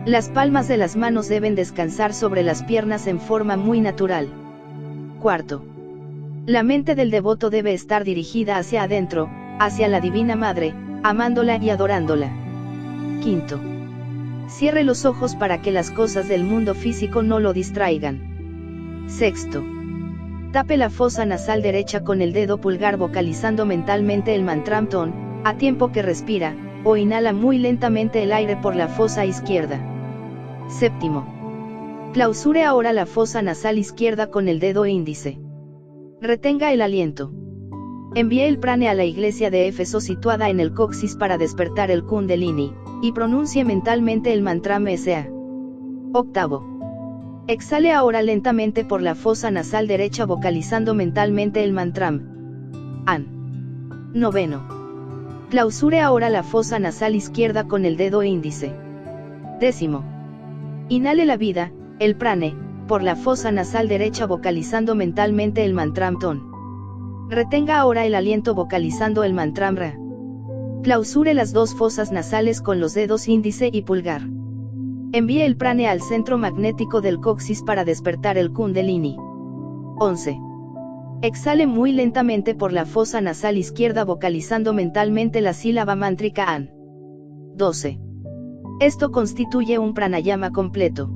Las palmas de las manos deben descansar sobre las piernas en forma muy natural. Cuarto. La mente del devoto debe estar dirigida hacia adentro, hacia la Divina Madre, amándola y adorándola. Quinto. Cierre los ojos para que las cosas del mundo físico no lo distraigan. Sexto. Tape la fosa nasal derecha con el dedo pulgar vocalizando mentalmente el mantram ton, a tiempo que respira, o inhala muy lentamente el aire por la fosa izquierda. Séptimo. Clausure ahora la fosa nasal izquierda con el dedo índice. Retenga el aliento. Envíe el prane a la iglesia de Éfeso situada en el coxis para despertar el Kundalini, y pronuncie mentalmente el mantram SA. Octavo. Exhale ahora lentamente por la fosa nasal derecha vocalizando mentalmente el mantram AN. Noveno. Clausure ahora la fosa nasal izquierda con el dedo índice. Décimo. Inhale la vida, el prane, por la fosa nasal derecha vocalizando mentalmente el mantram ton. Retenga ahora el aliento vocalizando el mantram Ra. Clausure las dos fosas nasales con los dedos índice y pulgar. Envíe el prane al centro magnético del coxis para despertar el Kundalini. 11. Exhale muy lentamente por la fosa nasal izquierda vocalizando mentalmente la sílaba mántrica AN. 12. Esto constituye un pranayama completo.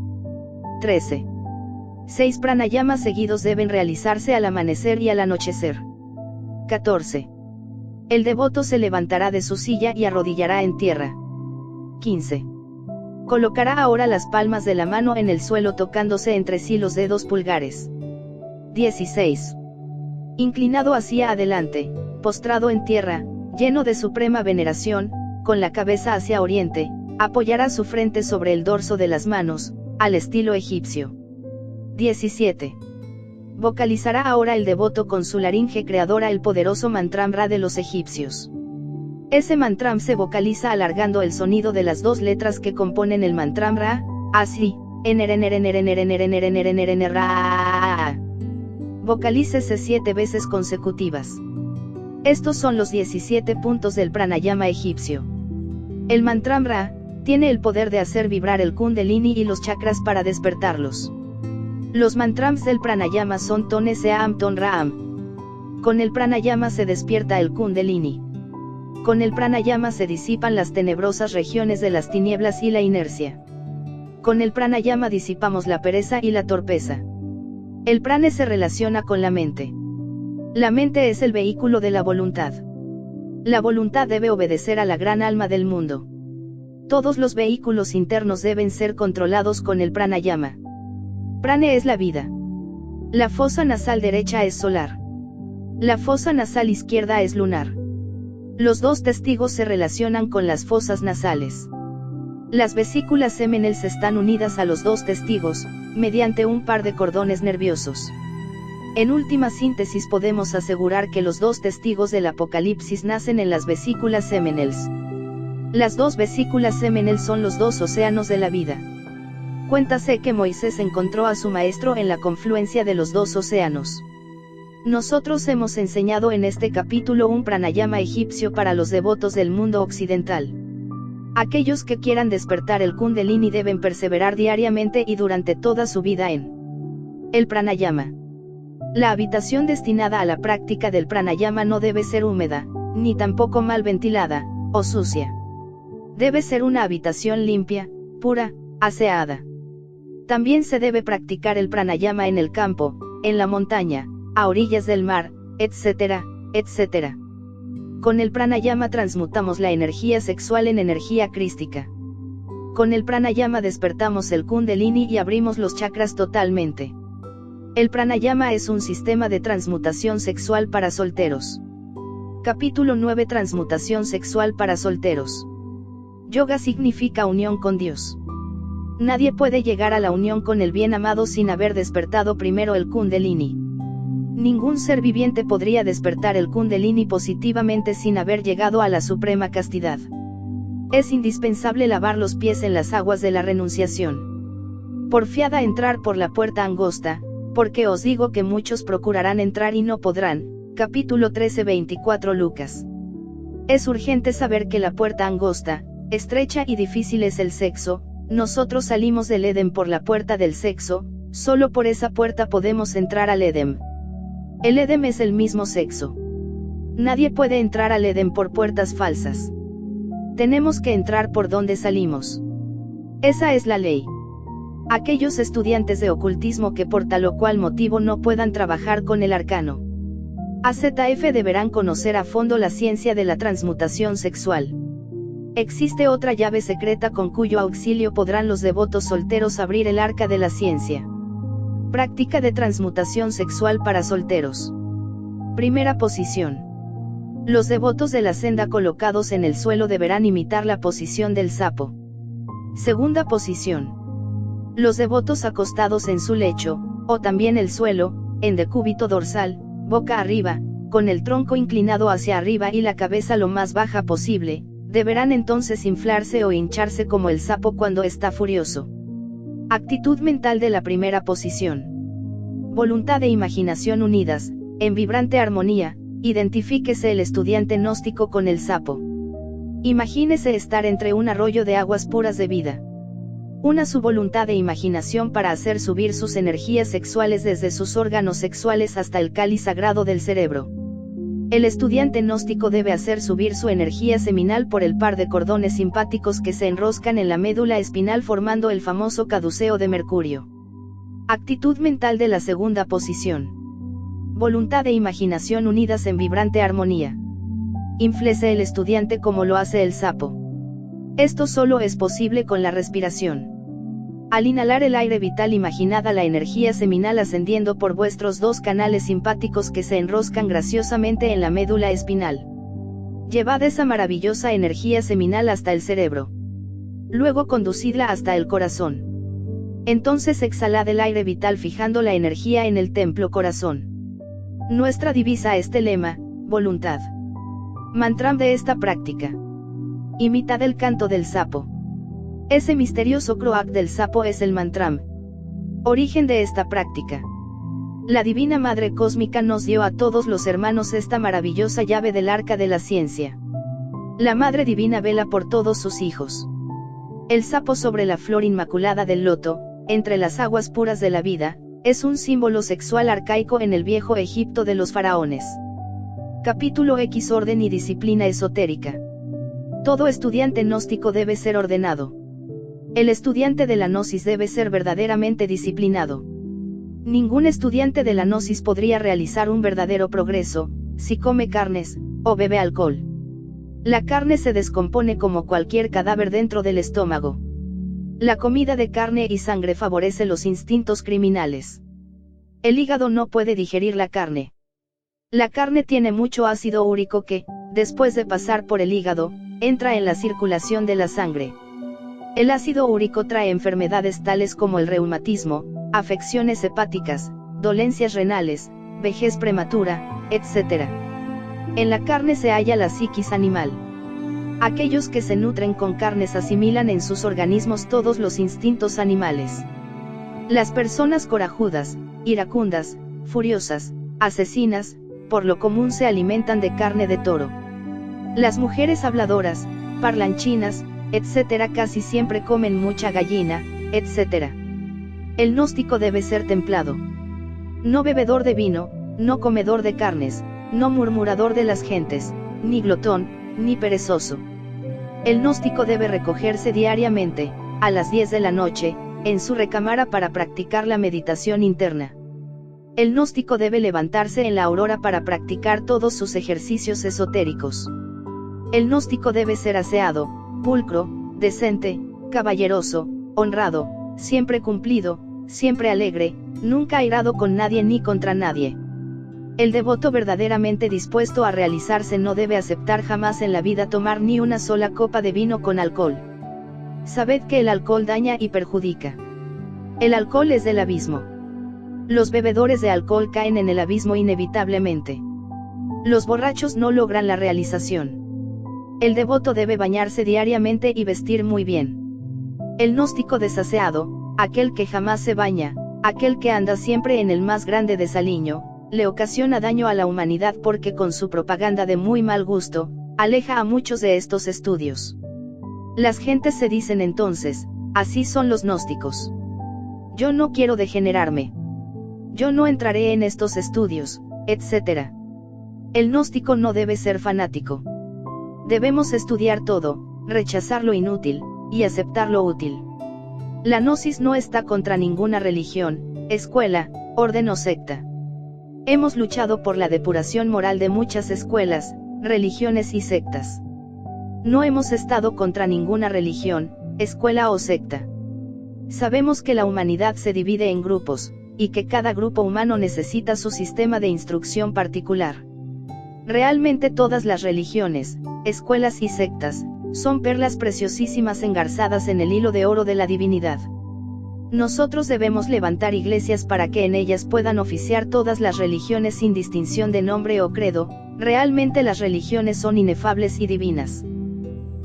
13. 6 pranayamas seguidos deben realizarse al amanecer y al anochecer. 14. El devoto se levantará de su silla y arrodillará en tierra. 15. Colocará ahora las palmas de la mano en el suelo tocándose entre sí los dedos pulgares. 16. Inclinado hacia adelante, postrado en tierra, lleno de suprema veneración, con la cabeza hacia oriente, apoyará su frente sobre el dorso de las manos, al estilo egipcio. 17. Vocalizará ahora el devoto con su laringe creadora el poderoso mantram Ra de los egipcios. Ese mantram se vocaliza alargando el sonido de las dos letras que componen el mantram Ra, así, Ra. Vocalícese 7 veces consecutivas. Estos son los 17 puntos del pranayama egipcio. El mantram Ra tiene el poder de hacer vibrar el kundalini y los chakras para despertarlos. Los mantrams del pranayama son Ton Seam Ton Raam. Con el pranayama se despierta el kundalini. Con el pranayama se disipan las tenebrosas regiones de las tinieblas y la inercia. Con el pranayama disipamos la pereza y la torpeza. El prana se relaciona con la mente. La mente es el vehículo de la voluntad. La voluntad debe obedecer a la gran alma del mundo. Todos los vehículos internos deben ser controlados con el pranayama. Prana es la vida. La fosa nasal derecha es solar. La fosa nasal izquierda es lunar. Los dos testigos se relacionan con las fosas nasales. Las vesículas seminales están unidas a los dos testigos, mediante un par de cordones nerviosos. En última síntesis podemos asegurar que los dos testigos del Apocalipsis nacen en las vesículas seminales. Las dos vesículas seminales son los dos océanos de la vida. Cuéntase que Moisés encontró a su maestro en la confluencia de los dos océanos. Nosotros hemos enseñado en este capítulo un pranayama egipcio para los devotos del mundo occidental. Aquellos que quieran despertar el kundalini deben perseverar diariamente y durante toda su vida en el pranayama. La habitación destinada a la práctica del pranayama no debe ser húmeda, ni tampoco mal ventilada, o sucia. Debe ser una habitación limpia, pura, aseada. También se debe practicar el pranayama en el campo, en la montaña, a orillas del mar, etcétera, etcétera. Con el pranayama transmutamos la energía sexual en energía crística. Con el pranayama despertamos el kundalini y abrimos los chakras totalmente. El pranayama es un sistema de transmutación sexual para solteros. Capítulo 9. Transmutación sexual para solteros. Yoga significa unión con Dios. Nadie puede llegar a la unión con el bien amado sin haber despertado primero el kundalini. Ningún ser viviente podría despertar el kundalini positivamente sin haber llegado a la suprema castidad. Es indispensable lavar los pies en las aguas de la renunciación. Porfiad a entrar por la puerta angosta, porque os digo que muchos procurarán entrar y no podrán. Capítulo 13:24 Lucas. Es urgente saber que la puerta angosta, estrecha y difícil es el sexo. Nosotros salimos del Edén por la puerta del sexo, solo por esa puerta podemos entrar al Edén. El Edén es el mismo sexo. Nadie puede entrar al Edén por puertas falsas. Tenemos que entrar por donde salimos. Esa es la ley. Aquellos estudiantes de ocultismo que por tal o cual motivo no puedan trabajar con el arcano AZF deberán conocer a fondo la ciencia de la transmutación sexual. Existe otra llave secreta con cuyo auxilio podrán los devotos solteros abrir el arca de la ciencia. Práctica de transmutación sexual para solteros. Primera posición. Los devotos de la senda colocados en el suelo deberán imitar la posición del sapo. Segunda posición. Los devotos acostados en su lecho, o también el suelo, en decúbito dorsal, boca arriba, con el tronco inclinado hacia arriba y la cabeza lo más baja posible, deberán entonces inflarse o hincharse como el sapo cuando está furioso. Actitud mental de la primera posición. Voluntad e imaginación unidas, en vibrante armonía, identifíquese el estudiante gnóstico con el sapo. Imagínese estar entre un arroyo de aguas puras de vida. Una su voluntad e imaginación para hacer subir sus energías sexuales desde sus órganos sexuales hasta el cáliz sagrado del cerebro. El estudiante gnóstico debe hacer subir su energía seminal por el par de cordones simpáticos que se enroscan en la médula espinal formando el famoso caduceo de Mercurio. Actitud mental de la segunda posición. Voluntad e imaginación unidas en vibrante armonía. Inflese el estudiante como lo hace el sapo. Esto solo es posible con la respiración. Al inhalar el aire vital imaginad a la energía seminal ascendiendo por vuestros dos canales simpáticos que se enroscan graciosamente en la médula espinal. Llevad esa maravillosa energía seminal hasta el cerebro. Luego conducidla hasta el corazón. Entonces exhalad el aire vital fijando la energía en el templo corazón. Nuestra divisa es telema, voluntad. Mantram de esta práctica. Imitad el canto del sapo. Ese misterioso croak del sapo es el mantram. Origen de esta práctica. La Divina Madre Cósmica nos dio a todos los hermanos esta maravillosa llave del arca de la ciencia. La Madre Divina vela por todos sus hijos. El sapo sobre la flor inmaculada del loto, entre las aguas puras de la vida, es un símbolo sexual arcaico en el viejo Egipto de los faraones. Capítulo X. Orden y disciplina esotérica. Todo estudiante gnóstico debe ser ordenado. El estudiante de la gnosis debe ser verdaderamente disciplinado. Ningún estudiante de la gnosis podría realizar un verdadero progreso, si come carnes, o bebe alcohol. La carne se descompone como cualquier cadáver dentro del estómago. La comida de carne y sangre favorece los instintos criminales. El hígado no puede digerir la carne. La carne tiene mucho ácido úrico que, después de pasar por el hígado, entra en la circulación de la sangre. El ácido úrico trae enfermedades tales como el reumatismo, afecciones hepáticas, dolencias renales, vejez prematura, etc. En la carne se halla la psiquis animal. Aquellos que se nutren con carnes asimilan en sus organismos todos los instintos animales. Las personas corajudas, iracundas, furiosas, asesinas, por lo común se alimentan de carne de toro. Las mujeres habladoras, parlanchinas, etc. casi siempre comen mucha gallina, etc. El gnóstico debe ser templado. No bebedor de vino, no comedor de carnes, no murmurador de las gentes, ni glotón, ni perezoso. El gnóstico debe recogerse diariamente, a las 10 de la noche, en su recámara para practicar la meditación interna. El gnóstico debe levantarse en la aurora para practicar todos sus ejercicios esotéricos. El gnóstico debe ser aseado, pulcro, decente, caballeroso, honrado, siempre cumplido, siempre alegre, nunca airado con nadie ni contra nadie. El devoto verdaderamente dispuesto a realizarse no debe aceptar jamás en la vida tomar ni una sola copa de vino con alcohol. Sabed que el alcohol daña y perjudica. El alcohol es del abismo. Los bebedores de alcohol caen en el abismo inevitablemente. Los borrachos no logran la realización. El devoto debe bañarse diariamente y vestir muy bien. El gnóstico desaseado, aquel que jamás se baña, aquel que anda siempre en el más grande desaliño, le ocasiona daño a la humanidad porque con su propaganda de muy mal gusto, aleja a muchos de estos estudios. Las gentes se dicen entonces, así son los gnósticos. Yo no quiero degenerarme. Yo no entraré en estos estudios, etc. El gnóstico no debe ser fanático. Debemos estudiar todo, rechazar lo inútil, y aceptar lo útil. La gnosis no está contra ninguna religión, escuela, orden o secta. Hemos luchado por la depuración moral de muchas escuelas, religiones y sectas. No hemos estado contra ninguna religión, escuela o secta. Sabemos que la humanidad se divide en grupos, y que cada grupo humano necesita su sistema de instrucción particular. Realmente todas las religiones, escuelas y sectas, son perlas preciosísimas engarzadas en el hilo de oro de la divinidad. Nosotros debemos levantar iglesias para que en ellas puedan oficiar todas las religiones sin distinción de nombre o credo. Realmente las religiones son inefables y divinas.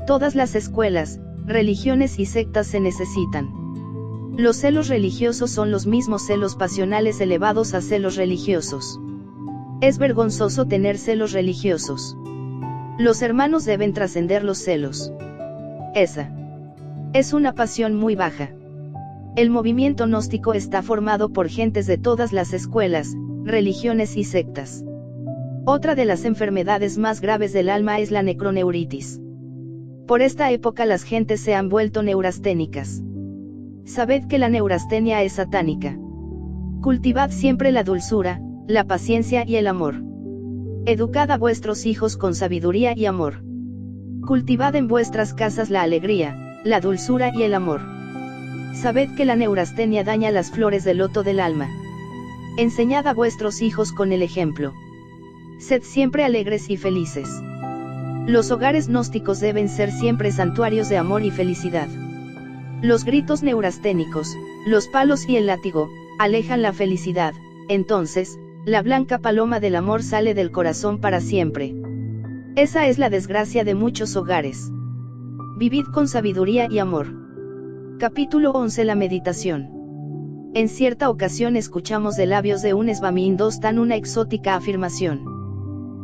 Todas las escuelas, religiones y sectas se necesitan. Los celos religiosos son los mismos celos pasionales elevados a celos religiosos. Es vergonzoso tener celos religiosos. Los hermanos deben trascender los celos. Esa es una pasión muy baja. El movimiento gnóstico está formado por gentes de todas las escuelas, religiones y sectas. Otra de las enfermedades más graves del alma es la necroneuritis. Por esta época las gentes se han vuelto neurasténicas. Sabed que la neurastenia es satánica. Cultivad siempre la dulzura, la paciencia y el amor. Educad a vuestros hijos con sabiduría y amor. Cultivad en vuestras casas la alegría, la dulzura y el amor. Sabed que la neurastenia daña las flores del loto del alma. Enseñad a vuestros hijos con el ejemplo. Sed siempre alegres y felices. Los hogares gnósticos deben ser siempre santuarios de amor y felicidad. Los gritos neurasténicos, los palos y el látigo, alejan la felicidad. Entonces, la blanca paloma del amor sale del corazón para siempre. Esa es la desgracia de muchos hogares. Vivid con sabiduría y amor. Capítulo 11. La meditación. En cierta ocasión escuchamos de labios de un Swami Hindostán una exótica afirmación.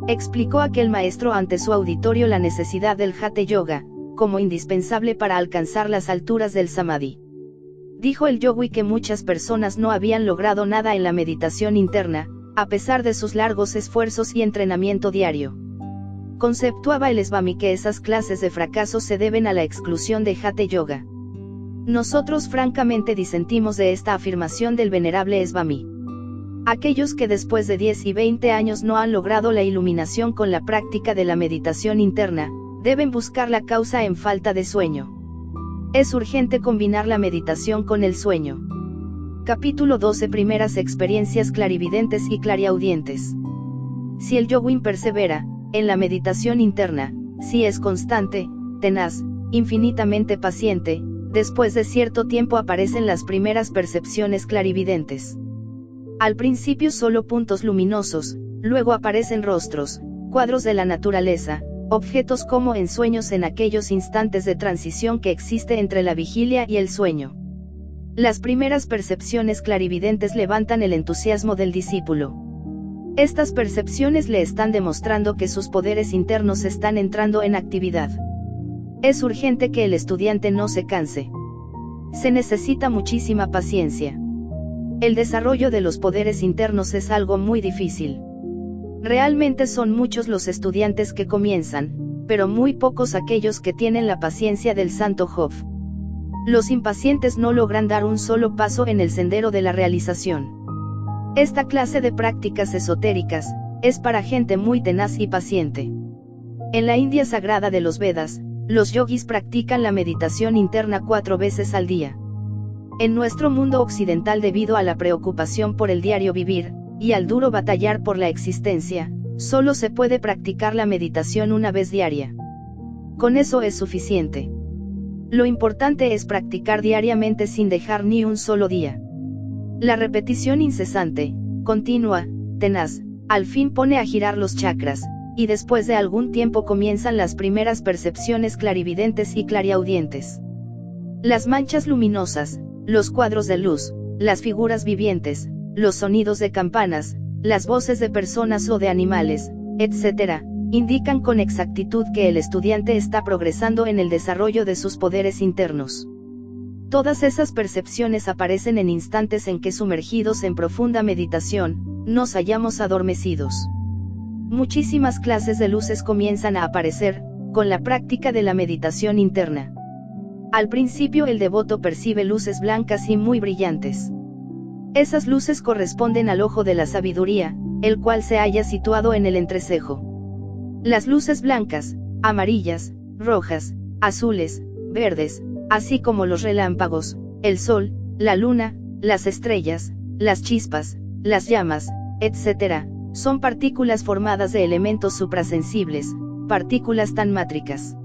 Explicó aquel maestro ante su auditorio la necesidad del Hatha Yoga, como indispensable para alcanzar las alturas del Samadhi. Dijo el yogui que muchas personas no habían logrado nada en la meditación interna, a pesar de sus largos esfuerzos y entrenamiento diario. Conceptuaba el Swami que esas clases de fracasos se deben a la exclusión de Hatha Yoga. Nosotros francamente disentimos de esta afirmación del venerable Swami. Aquellos que después de 10 y 20 años no han logrado la iluminación con la práctica de la meditación interna, deben buscar la causa en falta de sueño. Es urgente combinar la meditación con el sueño. Capítulo 12. Primeras experiencias clarividentes y clariaudientes. Si el yogui persevera en la meditación interna, si es constante, tenaz, infinitamente paciente, después de cierto tiempo aparecen las primeras percepciones clarividentes. Al principio solo puntos luminosos, luego aparecen rostros, cuadros de la naturaleza, objetos como en sueños en aquellos instantes de transición que existe entre la vigilia y el sueño. Las primeras percepciones clarividentes levantan el entusiasmo del discípulo. Estas percepciones le están demostrando que sus poderes internos están entrando en actividad. Es urgente que el estudiante no se canse. Se necesita muchísima paciencia. El desarrollo de los poderes internos es algo muy difícil. Realmente son muchos los estudiantes que comienzan, pero muy pocos aquellos que tienen la paciencia del Santo Job. Los impacientes no logran dar un solo paso en el sendero de la realización. Esta clase de prácticas esotéricas es para gente muy tenaz y paciente. En la India sagrada de los Vedas, los yogis practican la meditación interna 4 veces al día. En nuestro mundo occidental, debido a la preocupación por el diario vivir, y al duro batallar por la existencia, solo se puede practicar la meditación una vez diaria. Con eso es suficiente. Lo importante es practicar diariamente sin dejar ni un solo día. La repetición incesante, continua, tenaz, al fin pone a girar los chakras, y después de algún tiempo comienzan las primeras percepciones clarividentes y clariaudientes. Las manchas luminosas, los cuadros de luz, las figuras vivientes, los sonidos de campanas, las voces de personas o de animales, etc., indican con exactitud que el estudiante está progresando en el desarrollo de sus poderes internos. Todas esas percepciones aparecen en instantes en que, sumergidos en profunda meditación, nos hallamos adormecidos. Muchísimas clases de luces comienzan a aparecer, con la práctica de la meditación interna. Al principio el devoto percibe luces blancas y muy brillantes. Esas luces corresponden al ojo de la sabiduría, el cual se halla situado en el entrecejo. Las luces blancas, amarillas, rojas, azules, verdes, así como los relámpagos, el sol, la luna, las estrellas, las chispas, las llamas, etc., son partículas formadas de elementos suprasensibles, partículas tanmátricas.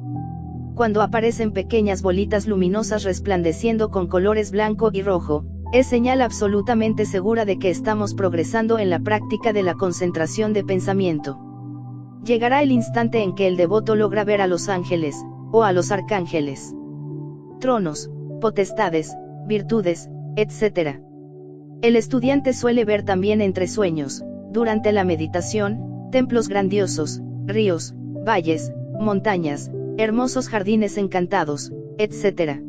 Cuando aparecen pequeñas bolitas luminosas resplandeciendo con colores blanco y rojo, es señal absolutamente segura de que estamos progresando en la práctica de la concentración de pensamiento. Llegará el instante en que el devoto logra ver a los ángeles, o a los arcángeles, tronos, potestades, virtudes, etc. El estudiante suele ver también entre sueños, durante la meditación, templos grandiosos, ríos, valles, montañas, hermosos jardines encantados, etc.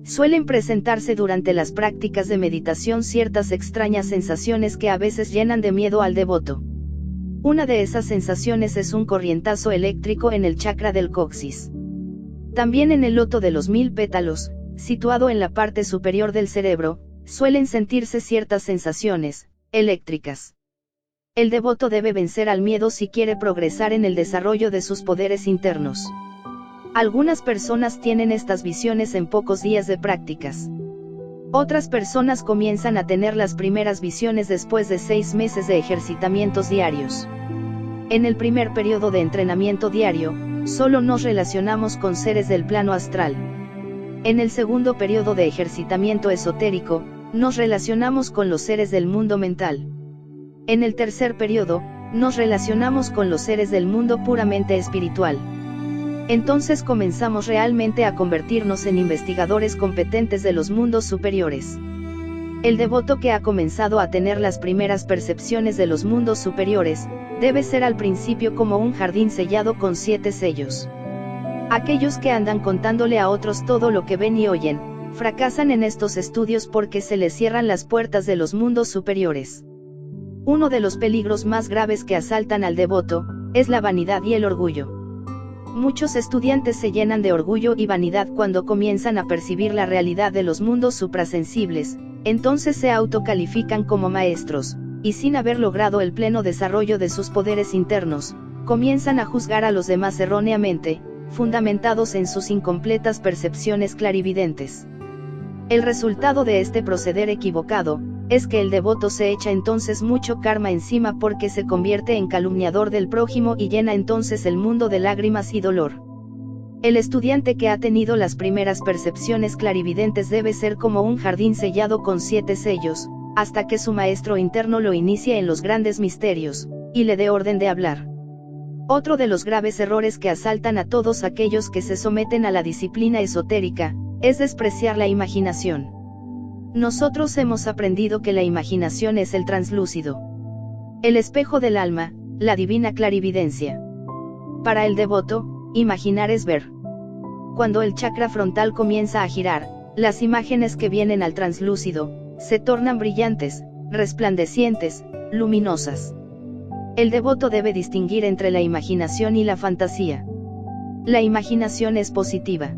Suelen presentarse durante las prácticas de meditación ciertas extrañas sensaciones que a veces llenan de miedo al devoto. Una de esas sensaciones es un corrientazo eléctrico en el chakra del coxis. También en el loto de los 1000 pétalos, situado en la parte superior del cerebro, suelen sentirse ciertas sensaciones eléctricas. El devoto debe vencer al miedo si quiere progresar en el desarrollo de sus poderes internos. Algunas personas tienen estas visiones en pocos días de prácticas. Otras personas comienzan a tener las primeras visiones después de 6 meses de ejercitamientos diarios. En el primer periodo de entrenamiento diario, solo nos relacionamos con seres del plano astral. En el segundo periodo de ejercitamiento esotérico, nos relacionamos con los seres del mundo mental. En el tercer periodo, nos relacionamos con los seres del mundo puramente espiritual. Entonces comenzamos realmente a convertirnos en investigadores competentes de los mundos superiores. El devoto que ha comenzado a tener las primeras percepciones de los mundos superiores, debe ser al principio como un jardín sellado con 7 sellos. Aquellos que andan contándole a otros todo lo que ven y oyen, fracasan en estos estudios porque se les cierran las puertas de los mundos superiores. Uno de los peligros más graves que asaltan al devoto, es la vanidad y el orgullo. Muchos estudiantes se llenan de orgullo y vanidad cuando comienzan a percibir la realidad de los mundos suprasensibles, entonces se autocalifican como maestros, y sin haber logrado el pleno desarrollo de sus poderes internos, comienzan a juzgar a los demás erróneamente, fundamentados en sus incompletas percepciones clarividentes. El resultado de este proceder equivocado, es que el devoto se echa entonces mucho karma encima porque se convierte en calumniador del prójimo y llena entonces el mundo de lágrimas y dolor. El estudiante que ha tenido las primeras percepciones clarividentes debe ser como un jardín sellado con 7 sellos, hasta que su maestro interno lo inicie en los grandes misterios, y le dé orden de hablar. Otro de los graves errores que asaltan a todos aquellos que se someten a la disciplina esotérica, es despreciar la imaginación. Nosotros hemos aprendido que la imaginación es el translúcido, el espejo del alma, la divina clarividencia. Para el devoto, imaginar es ver. Cuando el chakra frontal comienza a girar, las imágenes que vienen al translúcido, se tornan brillantes, resplandecientes, luminosas. El devoto debe distinguir entre la imaginación y la fantasía. La imaginación es positiva.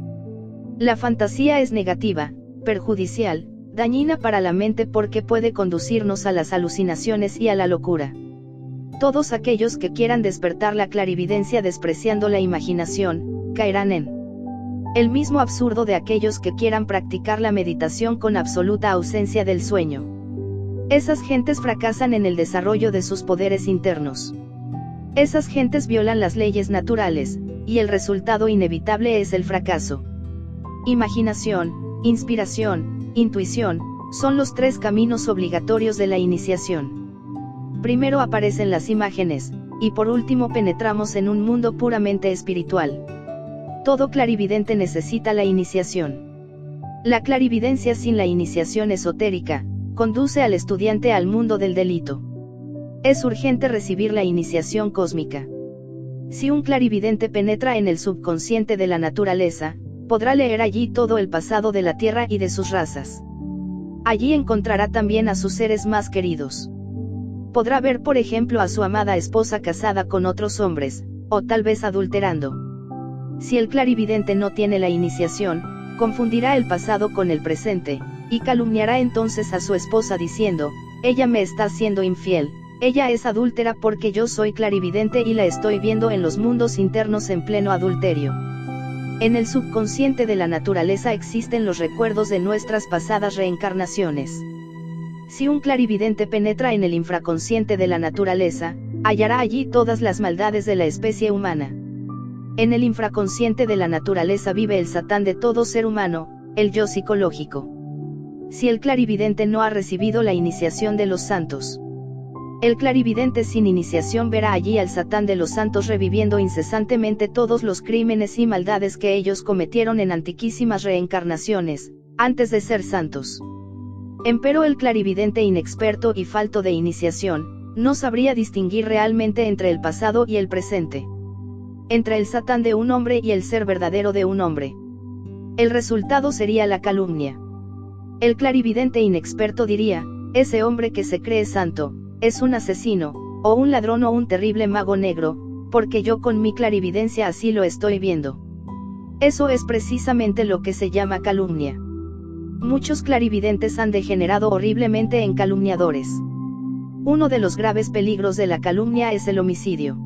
La fantasía es negativa, perjudicial, dañina para la mente porque puede conducirnos a las alucinaciones y a la locura. Todos aquellos que quieran despertar la clarividencia despreciando la imaginación, caerán en el mismo absurdo de aquellos que quieran practicar la meditación con absoluta ausencia del sueño. Esas gentes fracasan en el desarrollo de sus poderes internos. Esas gentes violan las leyes naturales, y el resultado inevitable es el fracaso. Imaginación, inspiración, intuición, son los 3 caminos obligatorios de la iniciación. Primero aparecen las imágenes, y por último penetramos en un mundo puramente espiritual. Todo clarividente necesita la iniciación. La clarividencia sin la iniciación esotérica, conduce al estudiante al mundo del delito. Es urgente recibir la iniciación cósmica. Si un clarividente penetra en el subconsciente de la naturaleza, podrá leer allí todo el pasado de la Tierra y de sus razas. Allí encontrará también a sus seres más queridos. Podrá ver por ejemplo a su amada esposa casada con otros hombres, o tal vez adulterando. Si el clarividente no tiene la iniciación, confundirá el pasado con el presente, y calumniará entonces a su esposa diciendo, ella me está siendo infiel, ella es adúltera porque yo soy clarividente y la estoy viendo en los mundos internos en pleno adulterio. En el subconsciente de la naturaleza existen los recuerdos de nuestras pasadas reencarnaciones. Si un clarividente penetra en el infraconsciente de la naturaleza, hallará allí todas las maldades de la especie humana. En el infraconsciente de la naturaleza vive el Satán de todo ser humano, el yo psicológico. Si el clarividente no ha recibido la iniciación de los santos, el clarividente sin iniciación verá allí al Satán de los santos reviviendo incesantemente todos los crímenes y maldades que ellos cometieron en antiquísimas reencarnaciones, antes de ser santos. Empero el clarividente inexperto y falto de iniciación, no sabría distinguir realmente entre el pasado y el presente, entre el Satán de un hombre y el ser verdadero de un hombre. El resultado sería la calumnia. El clarividente inexperto diría, ese hombre que se cree santo, es un asesino, o un ladrón o un terrible mago negro, porque yo con mi clarividencia así lo estoy viendo. Eso es precisamente lo que se llama calumnia. Muchos clarividentes han degenerado horriblemente en calumniadores. Uno de los graves peligros de la calumnia es el homicidio.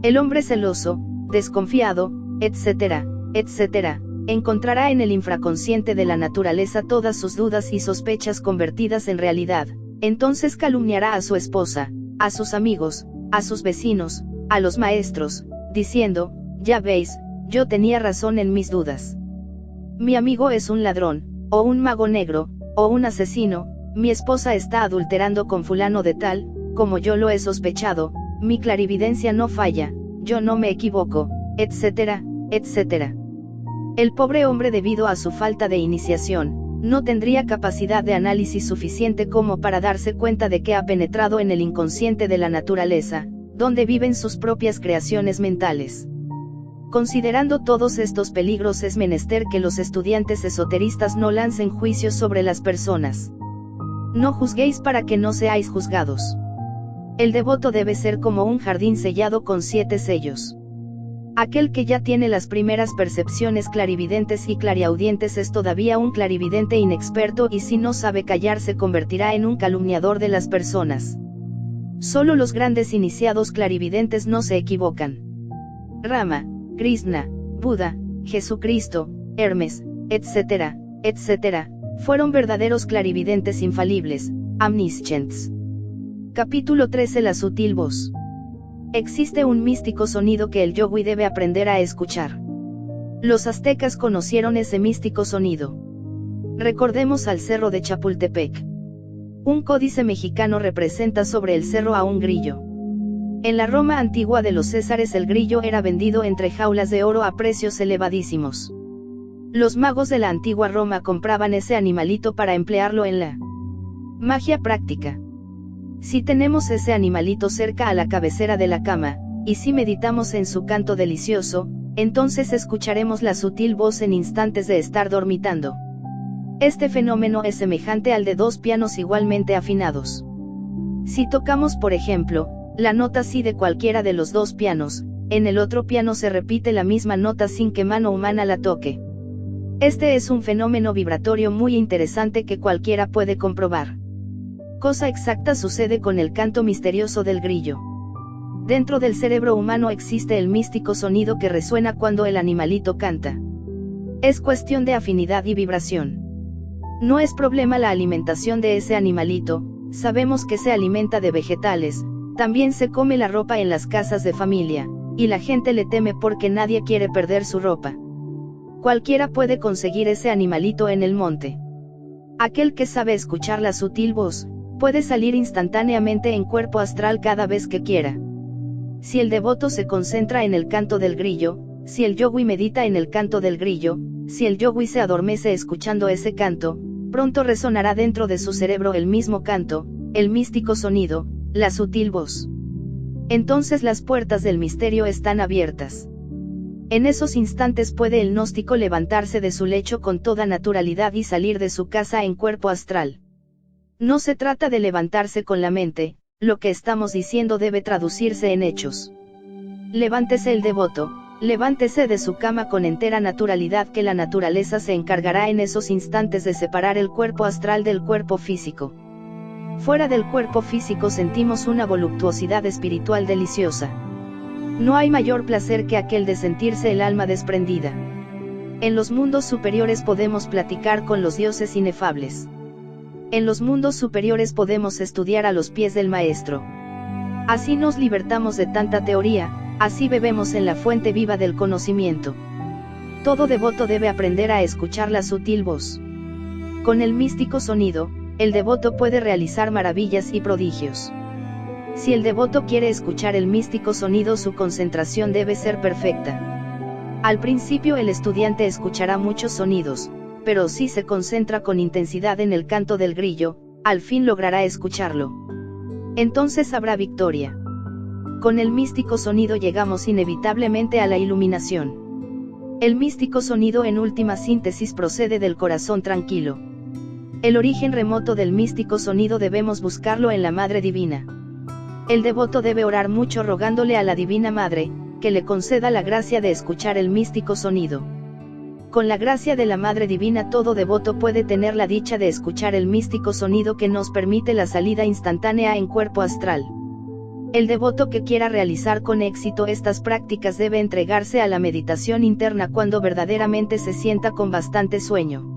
El hombre celoso, desconfiado, etcétera, etcétera, encontrará en el infraconsciente de la naturaleza todas sus dudas y sospechas convertidas en realidad, entonces calumniará a su esposa, a sus amigos, a sus vecinos, a los maestros, diciendo, ya veis, yo tenía razón en mis dudas. Mi amigo es un ladrón, o un mago negro, o un asesino, mi esposa está adulterando con fulano de tal, como yo lo he sospechado, mi clarividencia no falla, yo no me equivoco, etcétera, etcétera. El pobre hombre, debido a su falta de iniciación, no tendría capacidad de análisis suficiente como para darse cuenta de que ha penetrado en el inconsciente de la naturaleza, donde viven sus propias creaciones mentales. Considerando todos estos peligros, es menester que los estudiantes esoteristas no lancen juicios sobre las personas. No juzguéis para que no seáis juzgados. El devoto debe ser como un jardín sellado con 7 sellos. Aquel que ya tiene las primeras percepciones clarividentes y clariaudientes es todavía un clarividente inexperto, y si no sabe callar se convertirá en un calumniador de las personas. Solo los grandes iniciados clarividentes no se equivocan. Rama, Krishna, Buda, Jesucristo, Hermes, etcétera, etcétera, fueron verdaderos clarividentes infalibles, omniscients. Capítulo 13. La sutil voz. Existe un místico sonido que el yogui debe aprender a escuchar. Los aztecas conocieron ese místico sonido. Recordemos al cerro de Chapultepec. Un códice mexicano representa sobre el cerro a un grillo. En la Roma antigua de los Césares el grillo era vendido entre jaulas de oro a precios elevadísimos. Los magos de la antigua Roma compraban ese animalito para emplearlo en la magia práctica. Si tenemos ese animalito cerca a la cabecera de la cama, y si meditamos en su canto delicioso, entonces escucharemos la sutil voz en instantes de estar dormitando. Este fenómeno es semejante al de 2 pianos igualmente afinados. Si tocamos, por ejemplo, la nota si de cualquiera de los 2 pianos, en el otro piano se repite la misma nota sin que mano humana la toque. Este es un fenómeno vibratorio muy interesante que cualquiera puede comprobar. Cosa exacta sucede con el canto misterioso del grillo. Dentro del cerebro humano existe el místico sonido que resuena cuando el animalito canta. Es cuestión de afinidad y vibración. No es problema la alimentación de ese animalito, sabemos que se alimenta de vegetales. También se come la ropa en las casas de familia, y la gente le teme porque nadie quiere perder su ropa. Cualquiera puede conseguir ese animalito en el monte. Aquel que sabe escuchar la sutil voz, puede salir instantáneamente en cuerpo astral cada vez que quiera. Si el devoto se concentra en el canto del grillo, si el yogui medita en el canto del grillo, si el yogui se adormece escuchando ese canto, pronto resonará dentro de su cerebro el mismo canto, el místico sonido, la sutil voz. Entonces las puertas del misterio están abiertas. En esos instantes puede el gnóstico levantarse de su lecho con toda naturalidad y salir de su casa en cuerpo astral. No se trata de levantarse con la mente, lo que estamos diciendo debe traducirse en hechos. Levántese el devoto, levántese de su cama con entera naturalidad, que la naturaleza se encargará en esos instantes de separar el cuerpo astral del cuerpo físico. Fuera del cuerpo físico sentimos una voluptuosidad espiritual deliciosa. No hay mayor placer que aquel de sentirse el alma desprendida. En los mundos superiores podemos platicar con los dioses inefables. En los mundos superiores podemos estudiar a los pies del maestro. Así nos libertamos de tanta teoría, así bebemos en la fuente viva del conocimiento. Todo devoto debe aprender a escuchar la sutil voz. Con el místico sonido, el devoto puede realizar maravillas y prodigios. Si el devoto quiere escuchar el místico sonido, su concentración debe ser perfecta. Al principio el estudiante escuchará muchos sonidos, pero si se concentra con intensidad en el canto del grillo, al fin logrará escucharlo. Entonces habrá victoria. Con el místico sonido llegamos inevitablemente a la iluminación. El místico sonido, en última síntesis, procede del corazón tranquilo. El origen remoto del místico sonido debemos buscarlo en la Madre Divina. El devoto debe orar mucho rogándole a la Divina Madre, que le conceda la gracia de escuchar el místico sonido. Con la gracia de la Madre Divina todo devoto puede tener la dicha de escuchar el místico sonido que nos permite la salida instantánea en cuerpo astral. El devoto que quiera realizar con éxito estas prácticas debe entregarse a la meditación interna cuando verdaderamente se sienta con bastante sueño.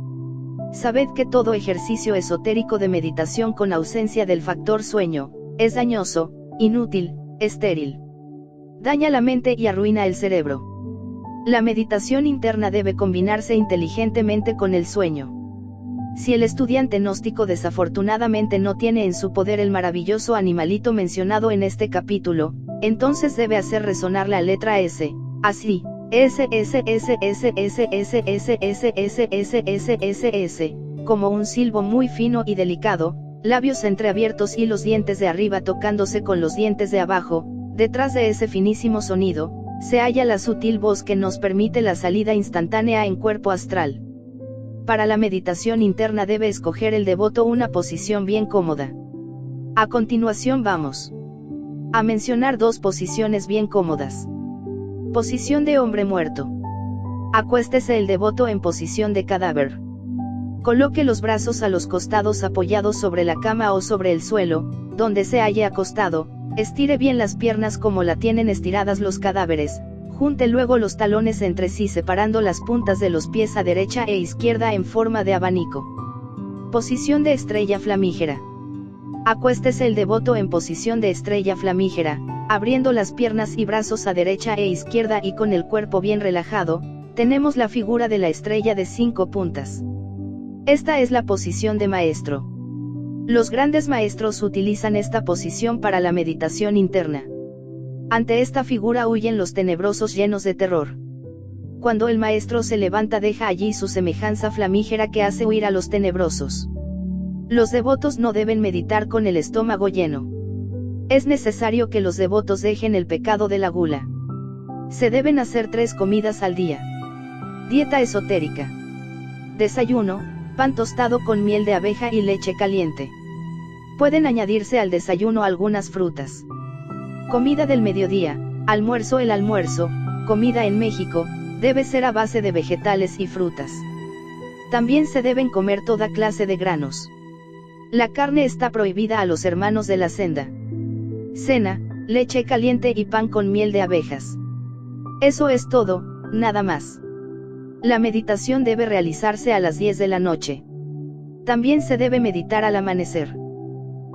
Sabed que todo ejercicio esotérico de meditación con ausencia del factor sueño, es dañoso, inútil, estéril. Daña la mente y arruina el cerebro. La meditación interna debe combinarse inteligentemente con el sueño. Si el estudiante gnóstico desafortunadamente no tiene en su poder el maravilloso animalito mencionado en este capítulo, entonces debe hacer resonar la letra S, así, S, S, S, S, S, S, S, S, S, S, S, S, S, como un silbo muy fino y delicado, labios entreabiertos y los dientes de arriba tocándose con los dientes de abajo. Detrás de ese finísimo sonido, se halla la sutil voz que nos permite la salida instantánea en cuerpo astral. Para la meditación interna debe escoger el devoto una posición bien cómoda. A continuación vamos a mencionar dos posiciones bien cómodas. Posición de hombre muerto. Acuéstese el devoto en posición de cadáver. Coloque los brazos a los costados apoyados sobre la cama o sobre el suelo, donde se halle acostado. Estire bien las piernas como la tienen estiradas los cadáveres, junte luego los talones entre sí separando las puntas de los pies a derecha e izquierda en forma de abanico. Posición de estrella flamígera. Acuéstese el devoto en posición de estrella flamígera, abriendo las piernas y brazos a derecha e izquierda y con el cuerpo bien relajado. Tenemos la figura de la estrella de 5 puntas. Esta es la posición de maestro. Los grandes maestros utilizan esta posición para la meditación interna. Ante esta figura huyen los tenebrosos llenos de terror. Cuando el maestro se levanta deja allí su semejanza flamígera que hace huir a los tenebrosos. Los devotos no deben meditar con el estómago lleno. Es necesario que los devotos dejen el pecado de la gula. Se deben hacer 3 comidas al día. Dieta esotérica. Desayuno, pan tostado con miel de abeja y leche caliente. Pueden añadirse al desayuno algunas frutas. Comida del mediodía, almuerzo. El almuerzo, comida en México, debe ser a base de vegetales y frutas. También se deben comer toda clase de granos. La carne está prohibida a los hermanos de la senda. Cena, leche caliente y pan con miel de abejas. Eso es todo, nada más. La meditación debe realizarse a las 10 de la noche. También se debe meditar al amanecer.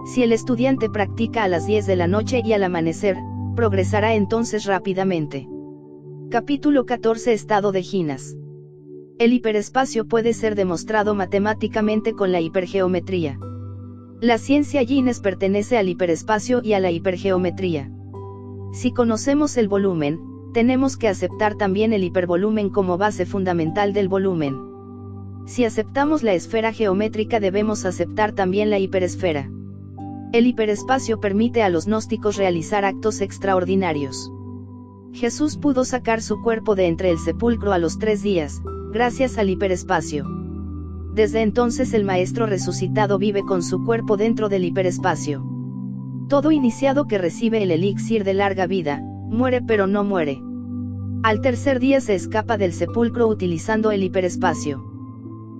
Si el estudiante practica a las 10 de la noche y al amanecer, progresará entonces rápidamente. Capítulo 14. Estado de Ginas. El hiperespacio puede ser demostrado matemáticamente con la hipergeometría. La ciencia Gines pertenece al hiperespacio y a la hipergeometría. Si conocemos el volumen, tenemos que aceptar también el hipervolumen como base fundamental del volumen. Si aceptamos la esfera geométrica debemos aceptar también la hiperesfera. El hiperespacio permite a los gnósticos realizar actos extraordinarios. Jesús pudo sacar su cuerpo de entre el sepulcro a los 3 días, gracias al hiperespacio. Desde entonces el Maestro resucitado vive con su cuerpo dentro del hiperespacio. Todo iniciado que recibe el elixir de larga vida, muere pero no muere. Al tercer día se escapa del sepulcro utilizando el hiperespacio.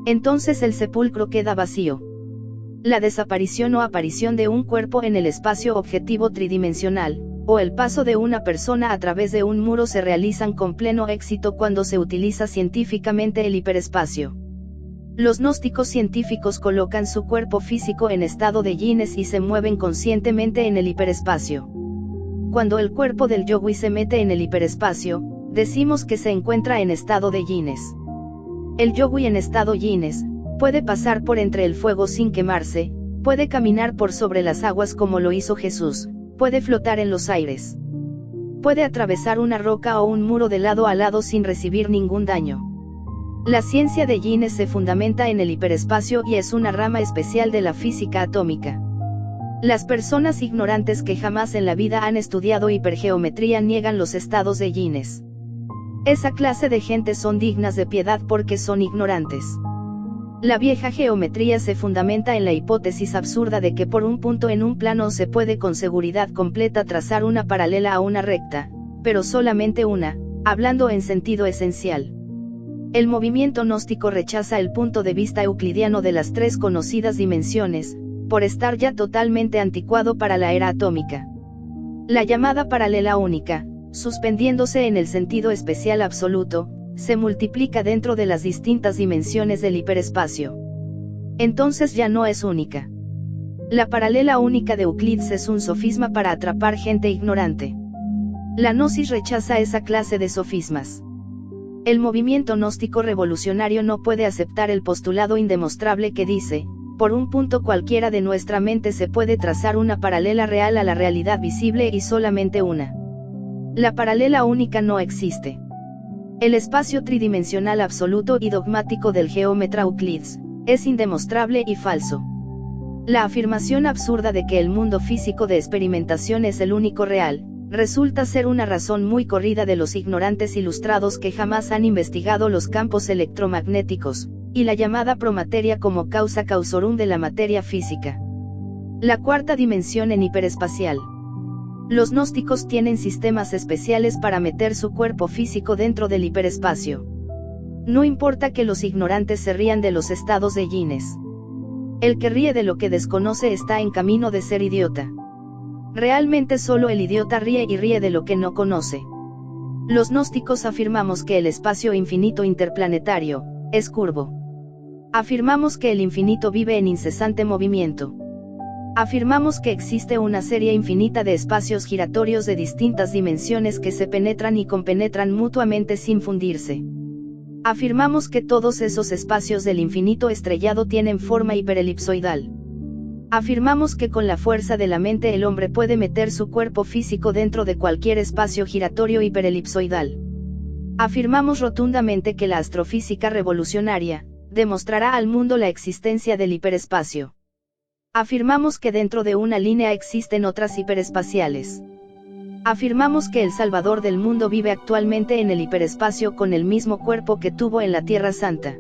Entonces el sepulcro queda vacío. La desaparición o aparición de un cuerpo en el espacio objetivo tridimensional, o el paso de una persona a través de un muro se realizan con pleno éxito cuando se utiliza científicamente el hiperespacio. Los gnósticos científicos colocan su cuerpo físico en estado de Gines y se mueven conscientemente en el hiperespacio. Cuando el cuerpo del yogui se mete en el hiperespacio, decimos que se encuentra en estado de Gines. El yogui en estado Gines puede pasar por entre el fuego sin quemarse, puede caminar por sobre las aguas como lo hizo Jesús, puede flotar en los aires. Puede atravesar una roca o un muro de lado a lado sin recibir ningún daño. La ciencia de Gines se fundamenta en el hiperespacio y es una rama especial de la física atómica. Las personas ignorantes que jamás en la vida han estudiado hipergeometría niegan los estados de Gines. Esa clase de gente son dignas de piedad porque son ignorantes. La vieja geometría se fundamenta en la hipótesis absurda de que por un punto en un plano se puede con seguridad completa trazar una paralela a una recta, pero solamente una, hablando en sentido esencial. El movimiento gnóstico rechaza el punto de vista euclidiano de las 3 conocidas dimensiones, por estar ya totalmente anticuado para la era atómica. La llamada paralela única, suspendiéndose en el sentido especial absoluto, se multiplica dentro de las distintas dimensiones del hiperespacio. Entonces ya no es única. La paralela única de Euclides es un sofisma para atrapar gente ignorante. La gnosis rechaza esa clase de sofismas. El movimiento gnóstico revolucionario no puede aceptar el postulado indemostrable que dice, por un punto cualquiera de nuestra mente se puede trazar una paralela real a la realidad visible y solamente una. La paralela única no existe. El espacio tridimensional absoluto y dogmático del geómetra Euclides es indemostrable y falso. La afirmación absurda de que el mundo físico de experimentación es el único real, resulta ser una razón muy corrida de los ignorantes ilustrados que jamás han investigado los campos electromagnéticos, y la llamada promateria como causa causorum de la materia física. La cuarta dimensión en hiperespacial. Los gnósticos tienen sistemas especiales para meter su cuerpo físico dentro del hiperespacio. No importa que los ignorantes se rían de los estados de Guinness. El que ríe de lo que desconoce está en camino de ser idiota. Realmente solo el idiota ríe y ríe de lo que no conoce. Los gnósticos afirmamos que el espacio infinito interplanetario es curvo. Afirmamos que el infinito vive en incesante movimiento. Afirmamos que existe una serie infinita de espacios giratorios de distintas dimensiones que se penetran y compenetran mutuamente sin fundirse. Afirmamos que todos esos espacios del infinito estrellado tienen forma hiperelipsoidal. Afirmamos que con la fuerza de la mente el hombre puede meter su cuerpo físico dentro de cualquier espacio giratorio hiperelipsoidal. Afirmamos rotundamente que la astrofísica revolucionaria demostrará al mundo la existencia del hiperespacio. Afirmamos que dentro de una línea existen otras hiperespaciales. Afirmamos que el Salvador del mundo vive actualmente en el hiperespacio con el mismo cuerpo que tuvo en la Tierra Santa.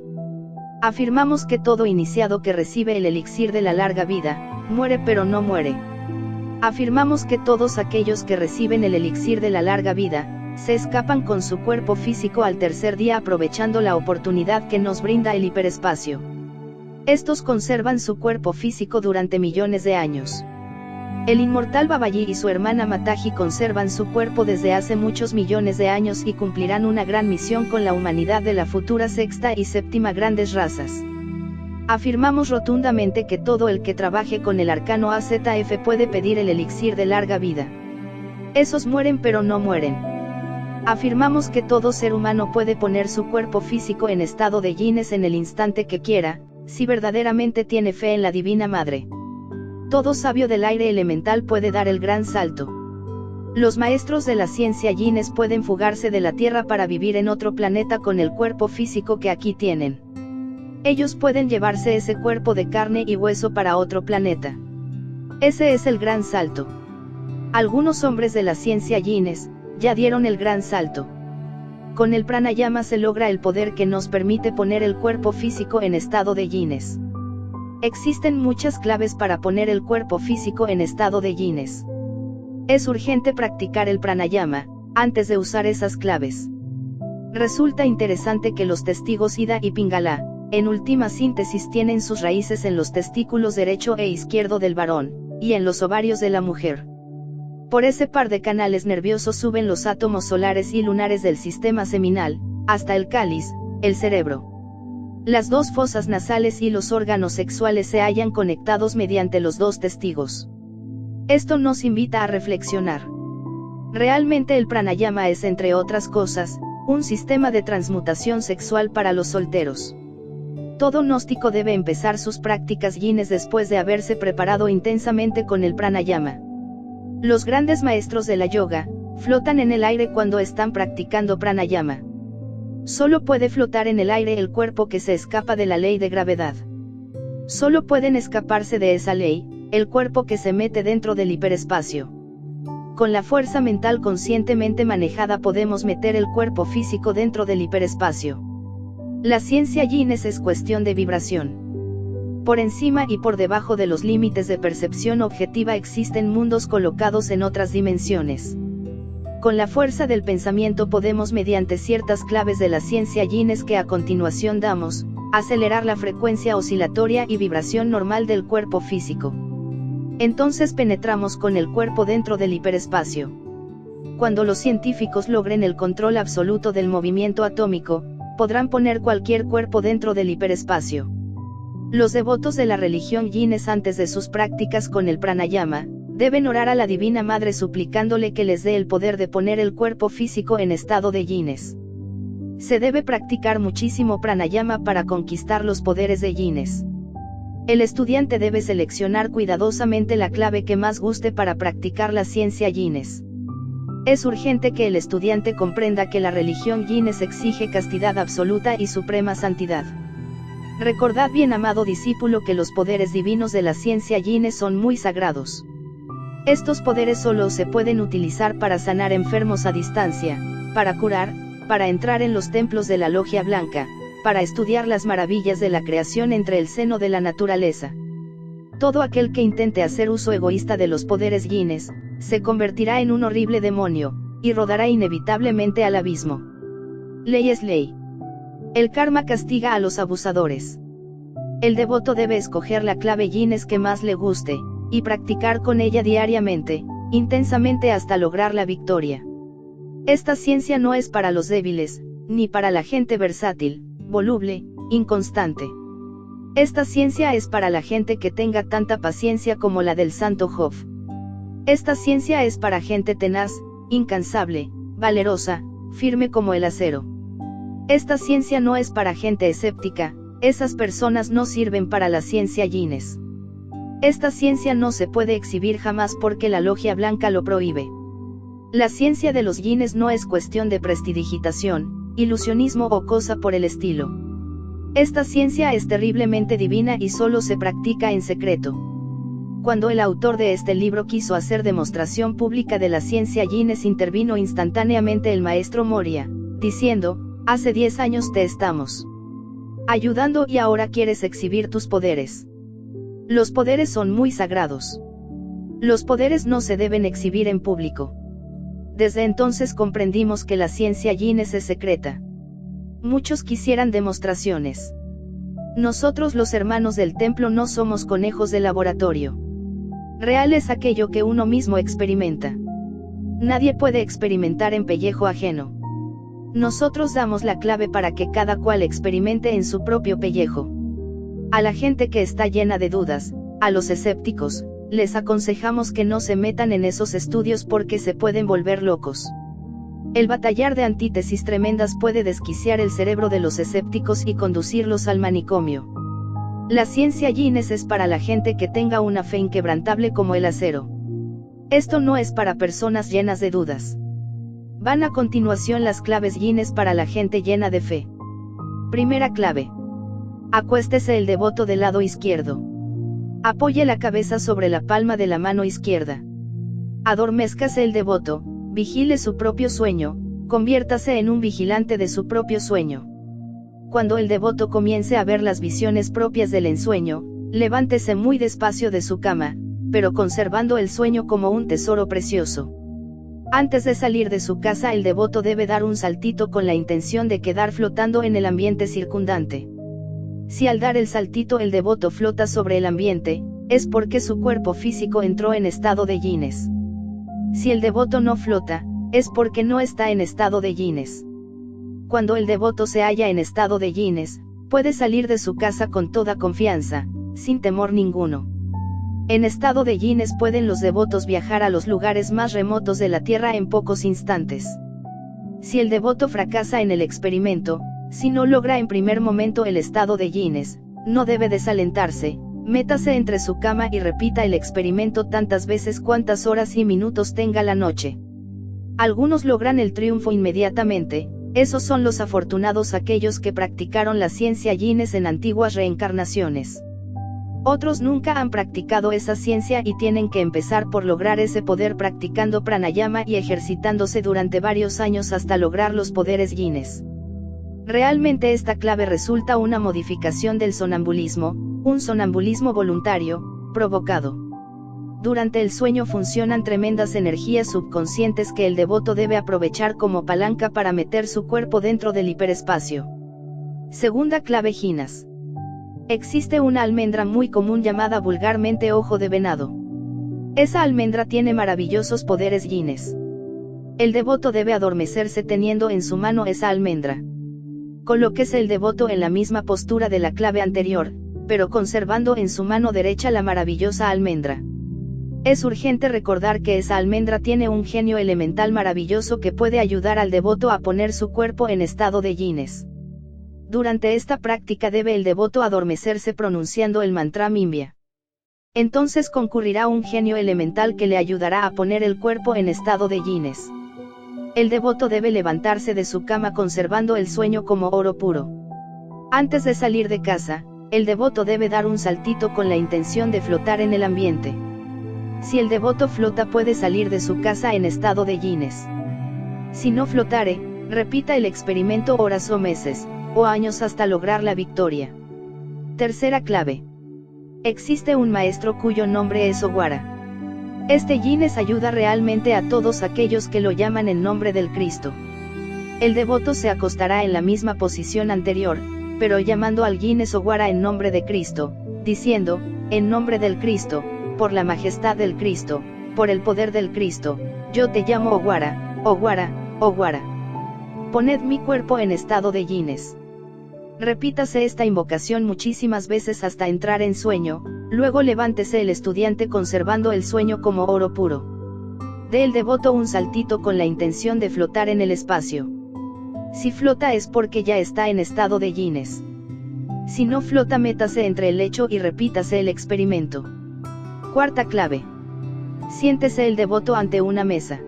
Afirmamos que todo iniciado que recibe el elixir de la larga vida, muere pero no muere. Afirmamos que todos aquellos que reciben el elixir de la larga vida, se escapan con su cuerpo físico al tercer día aprovechando la oportunidad que nos brinda el hiperespacio. Estos conservan su cuerpo físico durante millones de años. El inmortal Babaji y su hermana Mataji conservan su cuerpo desde hace muchos millones de años y cumplirán una gran misión con la humanidad de la futura sexta y séptima grandes razas. Afirmamos rotundamente que todo el que trabaje con el arcano AZF puede pedir el elixir de larga vida. Esos mueren pero no mueren. Afirmamos que todo ser humano puede poner su cuerpo físico en estado de Guinness en el instante que quiera, si verdaderamente tiene fe en la Divina Madre. Todo sabio del aire elemental puede dar el gran salto. Los maestros de la ciencia Guinness pueden fugarse de la Tierra para vivir en otro planeta con el cuerpo físico que aquí tienen. Ellos pueden llevarse ese cuerpo de carne y hueso para otro planeta. Ese es el gran salto. Algunos hombres de la ciencia Guinness ya dieron el gran salto. Con el pranayama se logra el poder que nos permite poner el cuerpo físico en estado de Guinness. Existen muchas claves para poner el cuerpo físico en estado de Guinness. Es urgente practicar el pranayama, antes de usar esas claves. Resulta interesante que los testigos Ida y Pingala, en última síntesis tienen sus raíces en los testículos derecho e izquierdo del varón, y en los ovarios de la mujer. Por ese par de canales nerviosos suben los átomos solares y lunares del sistema seminal, hasta el cáliz, el cerebro. Las dos fosas nasales y los órganos sexuales se hallan conectados mediante los dos testigos. Esto nos invita a reflexionar. Realmente el pranayama es, entre otras cosas, un sistema de transmutación sexual para los solteros. Todo gnóstico debe empezar sus prácticas Guinness después de haberse preparado intensamente con el pranayama. Los grandes maestros de la yoga flotan en el aire cuando están practicando pranayama. Solo puede flotar en el aire el cuerpo que se escapa de la ley de gravedad. Solo pueden escaparse de esa ley, el cuerpo que se mete dentro del hiperespacio. Con la fuerza mental conscientemente manejada podemos meter el cuerpo físico dentro del hiperespacio. La ciencia Guinness es cuestión de vibración. Por encima y por debajo de los límites de percepción objetiva existen mundos colocados en otras dimensiones. Con la fuerza del pensamiento podemos, mediante ciertas claves de la ciencia Guinness que a continuación damos, acelerar la frecuencia oscilatoria y vibración normal del cuerpo físico. Entonces penetramos con el cuerpo dentro del hiperespacio. Cuando los científicos logren el control absoluto del movimiento atómico, podrán poner cualquier cuerpo dentro del hiperespacio. Los devotos de la religión Guinness antes de sus prácticas con el pranayama, deben orar a la Divina Madre suplicándole que les dé el poder de poner el cuerpo físico en estado de Guinness. Se debe practicar muchísimo pranayama para conquistar los poderes de yines. El estudiante debe seleccionar cuidadosamente la clave que más guste para practicar la ciencia yines. Es urgente que el estudiante comprenda que la religión yines exige castidad absoluta y suprema santidad. Recordad, bien amado discípulo, que los poderes divinos de la ciencia yines son muy sagrados. Estos poderes solo se pueden utilizar para sanar enfermos a distancia, para curar, para entrar en los templos de la logia blanca, para estudiar las maravillas de la creación entre el seno de la naturaleza. Todo aquel que intente hacer uso egoísta de los poderes yines, se convertirá en un horrible demonio, y rodará inevitablemente al abismo. Ley es ley. El karma castiga a los abusadores. El devoto debe escoger la clave yines que más le guste, y practicar con ella diariamente, intensamente hasta lograr la victoria. Esta ciencia no es para los débiles, ni para la gente versátil, voluble, inconstante. Esta ciencia es para la gente que tenga tanta paciencia como la del santo Job. Esta ciencia es para gente tenaz, incansable, valerosa, firme como el acero. Esta ciencia no es para gente escéptica, esas personas no sirven para la ciencia yines. Esta ciencia no se puede exhibir jamás porque la logia blanca lo prohíbe. La ciencia de los yines no es cuestión de prestidigitación, ilusionismo o cosa por el estilo. Esta ciencia es terriblemente divina y solo se practica en secreto. Cuando el autor de este libro quiso hacer demostración pública de la ciencia yines, intervino instantáneamente el maestro Moria, diciendo: hace 10 años te estamos ayudando y ahora quieres exhibir tus poderes. Los poderes son muy sagrados. Los poderes no se deben exhibir en público. Desde entonces comprendimos que la ciencia yines es secreta. Muchos quisieran demostraciones. Nosotros los hermanos del templo no somos conejos de laboratorio. Real es aquello que uno mismo experimenta. Nadie puede experimentar en pellejo ajeno. Nosotros damos la clave para que cada cual experimente en su propio pellejo. A la gente que está llena de dudas, a los escépticos, les aconsejamos que no se metan en esos estudios porque se pueden volver locos. El batallar de antítesis tremendas puede desquiciar el cerebro de los escépticos y conducirlos al manicomio. La ciencia yines es para la gente que tenga una fe inquebrantable como el acero. Esto no es para personas llenas de dudas. Van a continuación las claves yines para la gente llena de fe. Primera clave. Acuéstese el devoto del lado izquierdo. Apoye la cabeza sobre la palma de la mano izquierda. Adormézcase el devoto, vigile su propio sueño, conviértase en un vigilante de su propio sueño. Cuando el devoto comience a ver las visiones propias del ensueño, levántese muy despacio de su cama, pero conservando el sueño como un tesoro precioso. Antes de salir de su casa, el devoto debe dar un saltito con la intención de quedar flotando en el ambiente circundante. Si al dar el saltito el devoto flota sobre el ambiente, es porque su cuerpo físico entró en estado de yines. Si el devoto no flota, es porque no está en estado de yines. Cuando el devoto se halla en estado de yines, puede salir de su casa con toda confianza, sin temor ninguno. En estado de yines pueden los devotos viajar a los lugares más remotos de la tierra en pocos instantes. Si el devoto fracasa en el experimento, si no logra en primer momento el estado de yines, no debe desalentarse, métase entre su cama y repita el experimento tantas veces cuantas horas y minutos tenga la noche. Algunos logran el triunfo inmediatamente, esos son los afortunados, aquellos que practicaron la ciencia yines en antiguas reencarnaciones. Otros nunca han practicado esa ciencia y tienen que empezar por lograr ese poder practicando pranayama y ejercitándose durante varios años hasta lograr los poderes yines. Realmente esta clave resulta una modificación del sonambulismo, un sonambulismo voluntario, provocado. Durante el sueño funcionan tremendas energías subconscientes que el devoto debe aprovechar como palanca para meter su cuerpo dentro del hiperespacio. Segunda clave yinas. Existe una almendra muy común llamada vulgarmente ojo de venado. Esa almendra tiene maravillosos poderes yines. El devoto debe adormecerse teniendo en su mano esa almendra. Colóquese el devoto en la misma postura de la clave anterior, pero conservando en su mano derecha la maravillosa almendra. Es urgente recordar que esa almendra tiene un genio elemental maravilloso que puede ayudar al devoto a poner su cuerpo en estado de yines. Durante esta práctica debe el devoto adormecerse pronunciando el mantra Mimbya. Entonces concurrirá un genio elemental que le ayudará a poner el cuerpo en estado de yines. El devoto debe levantarse de su cama conservando el sueño como oro puro. Antes de salir de casa, el devoto debe dar un saltito con la intención de flotar en el ambiente. Si el devoto flota puede salir de su casa en estado de yines. Si no flotare, repita el experimento horas o meses, o años hasta lograr la victoria. Tercera clave. Existe un maestro cuyo nombre es Ogwara. Este yines ayuda realmente a todos aquellos que lo llaman en nombre del Cristo. El devoto se acostará en la misma posición anterior, pero llamando al yines Ogwara en nombre de Cristo, diciendo, en nombre del Cristo, por la majestad del Cristo, por el poder del Cristo, yo te llamo Ogwara, Ogwara, Ogwara. Poned mi cuerpo en estado de yines. Repítase esta invocación muchísimas veces hasta entrar en sueño, luego levántese el estudiante conservando el sueño como oro puro. Dé el devoto un saltito con la intención de flotar en el espacio. Si flota es porque ya está en estado de yines. Si no flota, métase entre el lecho y repítase el experimento. Cuarta clave. Siéntese el devoto ante una mesa.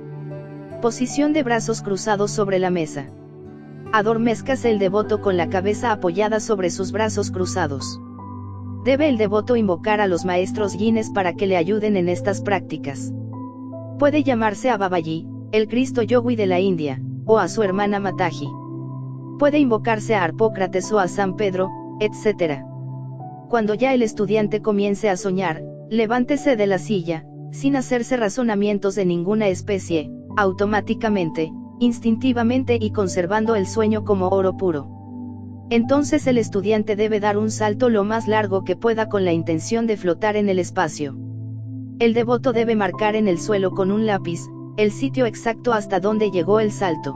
Posición de brazos cruzados sobre la mesa. Adormézcase el devoto con la cabeza apoyada sobre sus brazos cruzados. Debe el devoto invocar a los maestros yines para que le ayuden en estas prácticas. Puede llamarse a Babaji, el Cristo Yogui de la India, o a su hermana Mataji. Puede invocarse a Harpócrates o a San Pedro, etc. Cuando ya el estudiante comience a soñar, levántese de la silla, sin hacerse razonamientos de ninguna especie, automáticamente, instintivamente y conservando el sueño como oro puro. Entonces el estudiante debe dar un salto lo más largo que pueda con la intención de flotar en el espacio. El devoto debe marcar en el suelo con un lápiz, el sitio exacto hasta donde llegó el salto.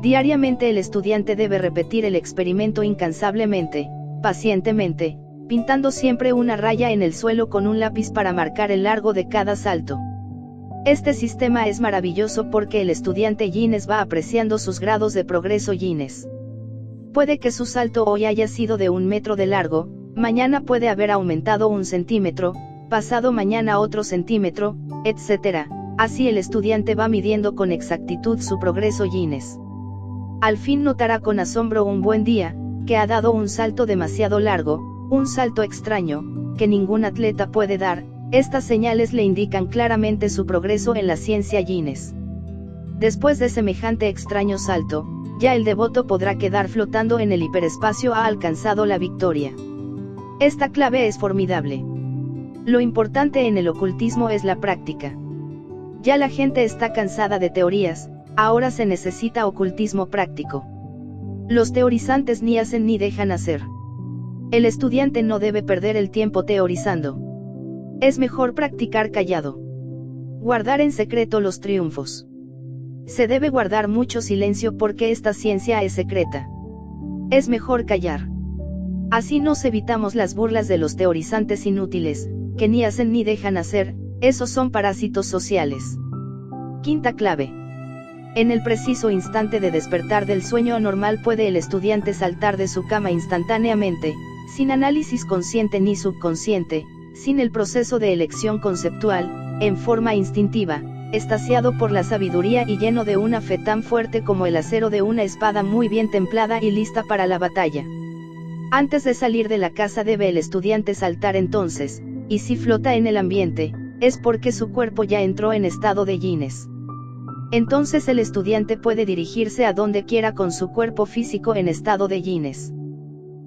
Diariamente el estudiante debe repetir el experimento incansablemente, pacientemente, pintando siempre una raya en el suelo con un lápiz para marcar el largo de cada salto. Este sistema es maravilloso porque el estudiante yines va apreciando sus grados de progreso yines. Puede que su salto hoy haya sido de 1 metro de largo, mañana puede haber aumentado 1 centímetro, pasado mañana otro centímetro, etc. Así el estudiante va midiendo con exactitud su progreso yines. Al fin notará con asombro un buen día, que ha dado un salto demasiado largo, un salto extraño, que ningún atleta puede dar. Estas señales le indican claramente su progreso en la ciencia yines. Después de semejante extraño salto, ya el devoto podrá quedar flotando en el hiperespacio. Ha alcanzado la victoria. Esta clave es formidable. Lo importante en el ocultismo es la práctica. Ya la gente está cansada de teorías, ahora se necesita ocultismo práctico. Los teorizantes ni hacen ni dejan hacer. El estudiante no debe perder el tiempo teorizando. Es mejor practicar callado. Guardar en secreto los triunfos. Se debe guardar mucho silencio porque esta ciencia es secreta. Es mejor callar. Así nos evitamos las burlas de los teorizantes inútiles, que ni hacen ni dejan hacer, esos son parásitos sociales. Quinta clave. En el preciso instante de despertar del sueño anormal puede el estudiante saltar de su cama instantáneamente, sin análisis consciente ni subconsciente, sin el proceso de elección conceptual, en forma instintiva, extasiado por la sabiduría y lleno de una fe tan fuerte como el acero de una espada muy bien templada y lista para la batalla. Antes de salir de la casa debe el estudiante saltar entonces, y si flota en el ambiente, es porque su cuerpo ya entró en estado de yines. Entonces el estudiante puede dirigirse a donde quiera con su cuerpo físico en estado de yines.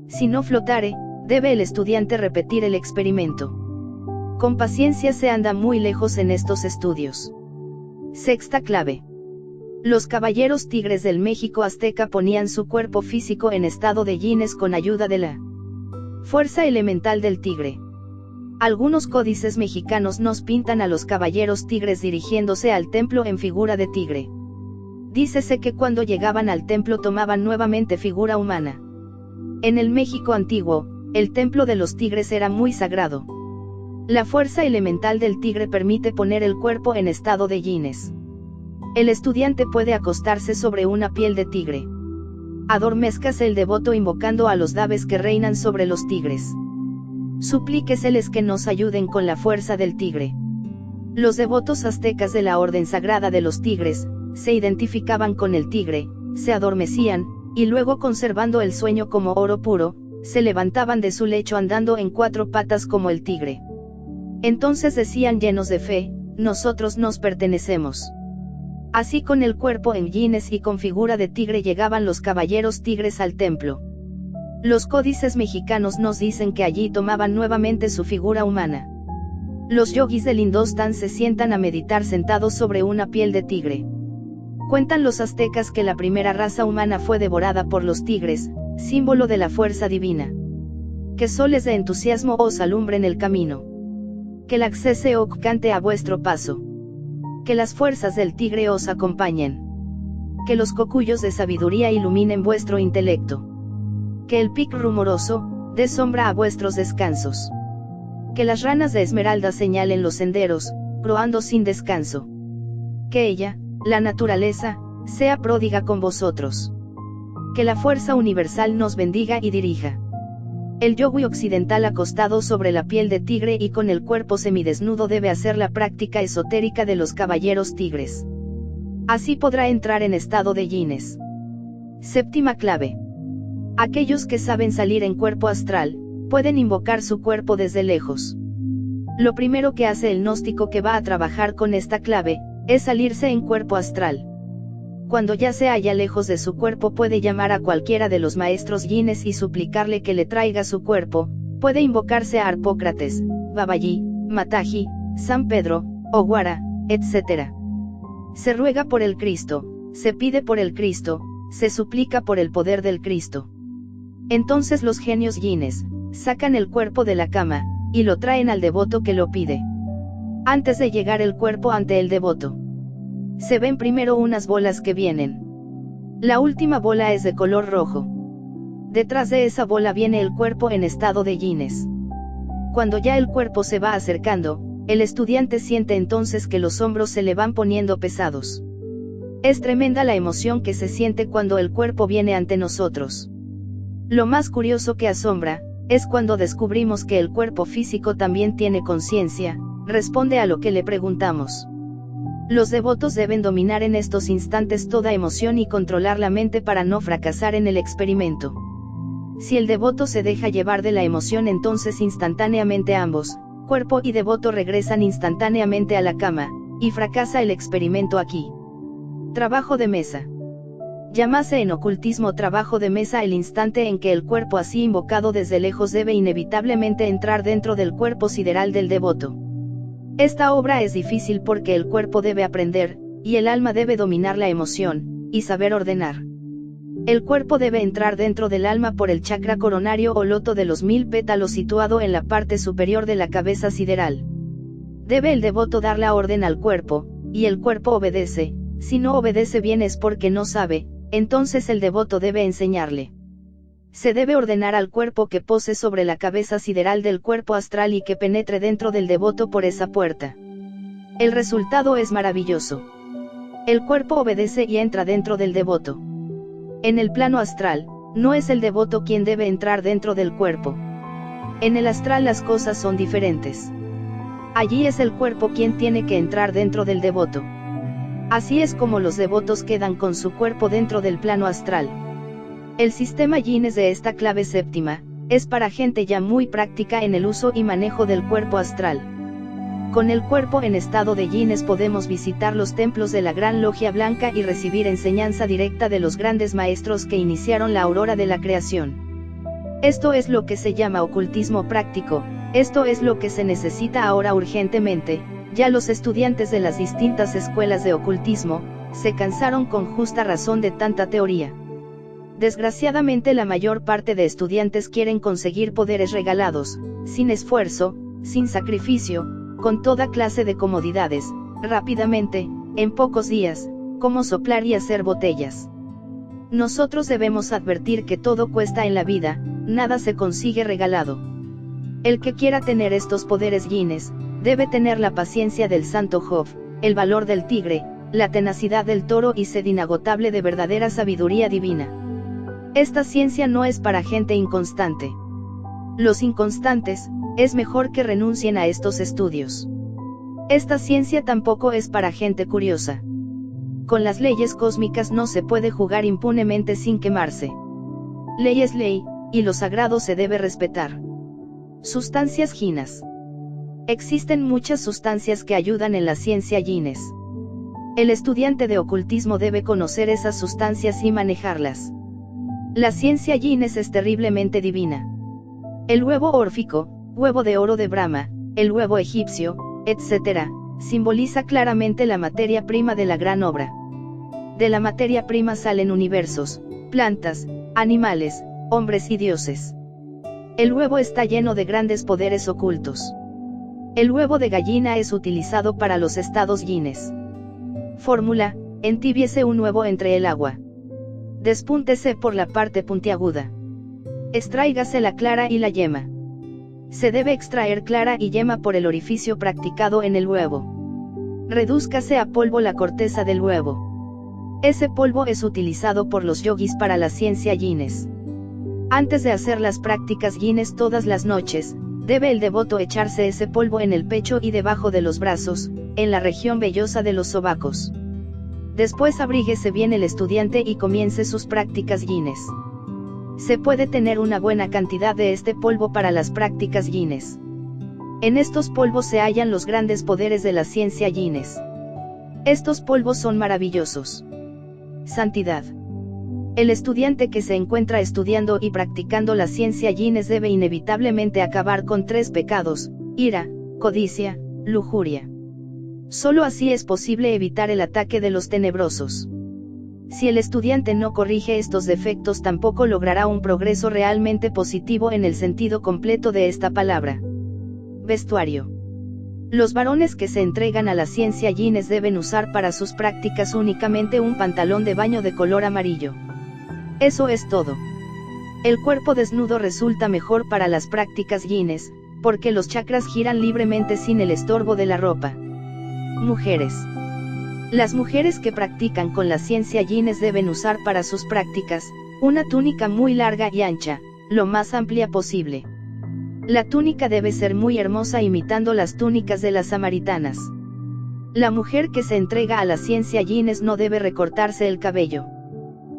Si no flotare, debe el estudiante repetir el experimento. Con paciencia se anda muy lejos en estos estudios. Sexta clave. Los caballeros tigres del México azteca ponían su cuerpo físico en estado de yines con ayuda de la fuerza elemental del tigre. Algunos códices mexicanos nos pintan a los caballeros tigres dirigiéndose al templo en figura de tigre. Dícese que cuando llegaban al templo tomaban nuevamente figura humana. En el México antiguo, el templo de los tigres era muy sagrado. La fuerza elemental del tigre permite poner el cuerpo en estado de yines. El estudiante puede acostarse sobre una piel de tigre. Adormézcase el devoto invocando a los daves que reinan sobre los tigres. Suplíqueseles que nos ayuden con la fuerza del tigre. Los devotos aztecas de la Orden Sagrada de los Tigres, se identificaban con el tigre, se adormecían, y luego conservando el sueño como oro puro, se levantaban de su lecho andando en 4 patas como el tigre. Entonces decían llenos de fe, nosotros nos pertenecemos. Así con el cuerpo en yines y con figura de tigre llegaban los caballeros tigres al templo. Los códices mexicanos nos dicen que allí tomaban nuevamente su figura humana. Los yogis del Indostán se sientan a meditar sentados sobre una piel de tigre. Cuentan los aztecas que la primera raza humana fue devorada por los tigres, símbolo de la fuerza divina. Que soles de entusiasmo os alumbren el camino. Que el Axeseoc cante a vuestro paso. Que las fuerzas del tigre os acompañen. Que los cocuyos de sabiduría iluminen vuestro intelecto. Que el pic rumoroso dé sombra a vuestros descansos. Que las ranas de esmeralda señalen los senderos, proando sin descanso. Que ella, la naturaleza, sea pródiga con vosotros. Que la fuerza universal nos bendiga y dirija. El yogui occidental acostado sobre la piel de tigre y con el cuerpo semidesnudo debe hacer la práctica esotérica de los caballeros tigres. Así podrá entrar en estado de yines. Séptima clave. Aquellos que saben salir en cuerpo astral, pueden invocar su cuerpo desde lejos. Lo primero que hace el gnóstico que va a trabajar con esta clave, es salirse en cuerpo astral. Cuando ya se halla lejos de su cuerpo puede llamar a cualquiera de los maestros yines y suplicarle que le traiga su cuerpo, puede invocarse a Harpócrates, Babaji, Mataji, San Pedro, Oguara, etc. Se ruega por el Cristo, se pide por el Cristo, se suplica por el poder del Cristo. Entonces los genios yines, sacan el cuerpo de la cama, y lo traen al devoto que lo pide. Antes de llegar el cuerpo ante el devoto, se ven primero unas bolas que vienen. La última bola es de color rojo. Detrás de esa bola viene el cuerpo en estado de yines. Cuando ya el cuerpo se va acercando, el estudiante siente entonces que los hombros se le van poniendo pesados. Es tremenda la emoción que se siente cuando el cuerpo viene ante nosotros. Lo más curioso que asombra, es cuando descubrimos que el cuerpo físico también tiene conciencia, responde a lo que le preguntamos. Los devotos deben dominar en estos instantes toda emoción y controlar la mente para no fracasar en el experimento. Si el devoto se deja llevar de la emoción, entonces instantáneamente ambos, cuerpo y devoto, regresan instantáneamente a la cama, y fracasa el experimento aquí. Trabajo de mesa. Llámase en ocultismo trabajo de mesa el instante en que el cuerpo así invocado desde lejos debe inevitablemente entrar dentro del cuerpo sideral del devoto. Esta obra es difícil porque el cuerpo debe aprender, y el alma debe dominar la emoción, y saber ordenar. El cuerpo debe entrar dentro del alma por el chakra coronario o loto de los 1000 pétalos situado en la parte superior de la cabeza sideral. Debe el devoto dar la orden al cuerpo, y el cuerpo obedece. Si no obedece bien es porque no sabe, entonces el devoto debe enseñarle. Se debe ordenar al cuerpo que pose sobre la cabeza sideral del cuerpo astral y que penetre dentro del devoto por esa puerta. El resultado es maravilloso. El cuerpo obedece y entra dentro del devoto. En el plano astral, no es el devoto quien debe entrar dentro del cuerpo. En el astral las cosas son diferentes. Allí es el cuerpo quien tiene que entrar dentro del devoto. Así es como los devotos quedan con su cuerpo dentro del plano astral. El sistema yines de esta clave séptima, es para gente ya muy práctica en el uso y manejo del cuerpo astral. Con el cuerpo en estado de yines podemos visitar los templos de la Gran Logia Blanca y recibir enseñanza directa de los grandes maestros que iniciaron la aurora de la creación. Esto es lo que se llama ocultismo práctico, esto es lo que se necesita ahora urgentemente. Ya los estudiantes de las distintas escuelas de ocultismo, se cansaron con justa razón de tanta teoría. Desgraciadamente la mayor parte de estudiantes quieren conseguir poderes regalados, sin esfuerzo, sin sacrificio, con toda clase de comodidades, rápidamente, en pocos días, como soplar y hacer botellas. Nosotros debemos advertir que todo cuesta en la vida, nada se consigue regalado. El que quiera tener estos poderes yines, debe tener la paciencia del santo Job, el valor del tigre, la tenacidad del toro y sed inagotable de verdadera sabiduría divina. Esta ciencia no es para gente inconstante. Los inconstantes, es mejor que renuncien a estos estudios. Esta ciencia tampoco es para gente curiosa. Con las leyes cósmicas no se puede jugar impunemente sin quemarse. Ley es ley, y lo sagrado se debe respetar. Sustancias yinas. Existen muchas sustancias que ayudan en la ciencia yines. El estudiante de ocultismo debe conocer esas sustancias y manejarlas. La ciencia yines es terriblemente divina. El huevo órfico, huevo de oro de Brahma, el huevo egipcio, etc., simboliza claramente la materia prima de la gran obra. De la materia prima salen universos, plantas, animales, hombres y dioses. El huevo está lleno de grandes poderes ocultos. El huevo de gallina es utilizado para los estados yines. Fórmula: entibiese un huevo entre el agua. Despúntese por la parte puntiaguda. Extráigase la clara y la yema. Se debe extraer clara y yema por el orificio practicado en el huevo. Redúzcase a polvo la corteza del huevo. Ese polvo es utilizado por los yogis para la ciencia yines. Antes de hacer las prácticas yines todas las noches, debe el devoto echarse ese polvo en el pecho y debajo de los brazos, en la región vellosa de los sobacos. Después abríguese bien el estudiante y comience sus prácticas yines. Se puede tener una buena cantidad de este polvo para las prácticas yines. En estos polvos se hallan los grandes poderes de la ciencia yines. Estos polvos son maravillosos. Santidad. El estudiante que se encuentra estudiando y practicando la ciencia yines debe inevitablemente acabar con 3 pecados: ira, codicia, lujuria. Solo así es posible evitar el ataque de los tenebrosos. Si el estudiante no corrige estos defectos, tampoco logrará un progreso realmente positivo en el sentido completo de esta palabra. Vestuario. Los varones que se entregan a la ciencia yines deben usar para sus prácticas únicamente un pantalón de baño de color amarillo. Eso es todo. El cuerpo desnudo resulta mejor para las prácticas yines, porque los chakras giran libremente sin el estorbo de la ropa. Mujeres. Las mujeres que practican con la ciencia yines deben usar para sus prácticas una túnica muy larga y ancha, lo más amplia posible. La túnica debe ser muy hermosa, imitando las túnicas de las samaritanas. La mujer que se entrega a la ciencia yines no debe recortarse el cabello.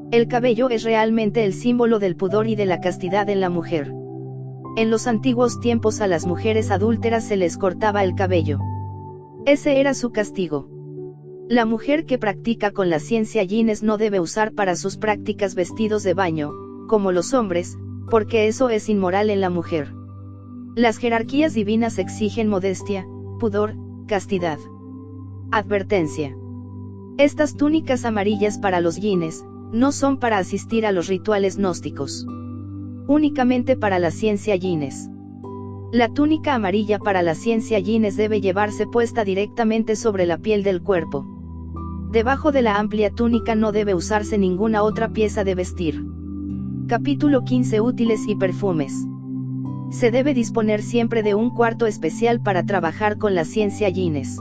El cabello es realmente el símbolo del pudor y de la castidad en la mujer. En los antiguos tiempos a las mujeres adúlteras se les cortaba el cabello. Ese era su castigo. La mujer que practica con la ciencia yines no debe usar para sus prácticas vestidos de baño, como los hombres, porque eso es inmoral en la mujer. Las jerarquías divinas exigen modestia, pudor, castidad. Advertencia. Estas túnicas amarillas para los yines, no son para asistir a los rituales gnósticos. Únicamente para la ciencia yines. La túnica amarilla para la ciencia yines debe llevarse puesta directamente sobre la piel del cuerpo. Debajo de la amplia túnica no debe usarse ninguna otra pieza de vestir. Capítulo 15. Útiles y perfumes. Se debe disponer siempre de un cuarto especial para trabajar con la ciencia yines.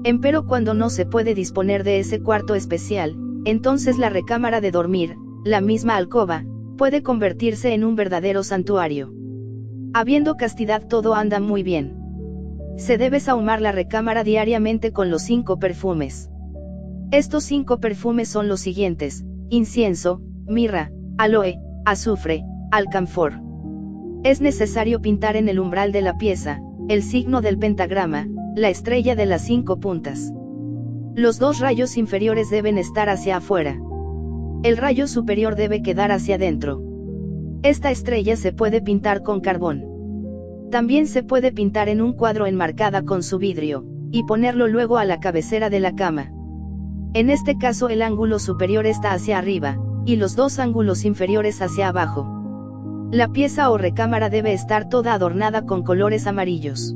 Empero cuando no se puede disponer de ese cuarto especial, entonces la recámara de dormir, la misma alcoba, puede convertirse en un verdadero santuario. Habiendo castidad todo anda muy bien. Se debe sahumar la recámara diariamente con los 5 perfumes. Estos 5 perfumes son los siguientes: incienso, mirra, aloe, azufre, alcanfor. Es necesario pintar en el umbral de la pieza el signo del pentagrama, la estrella de las 5 puntas. Los 2 rayos inferiores deben estar hacia afuera. El rayo superior debe quedar hacia adentro. Esta estrella se puede pintar con carbón. También se puede pintar en un cuadro enmarcada con su vidrio, y ponerlo luego a la cabecera de la cama. En este caso el ángulo superior está hacia arriba, y los 2 ángulos inferiores hacia abajo. La pieza o recámara debe estar toda adornada con colores amarillos.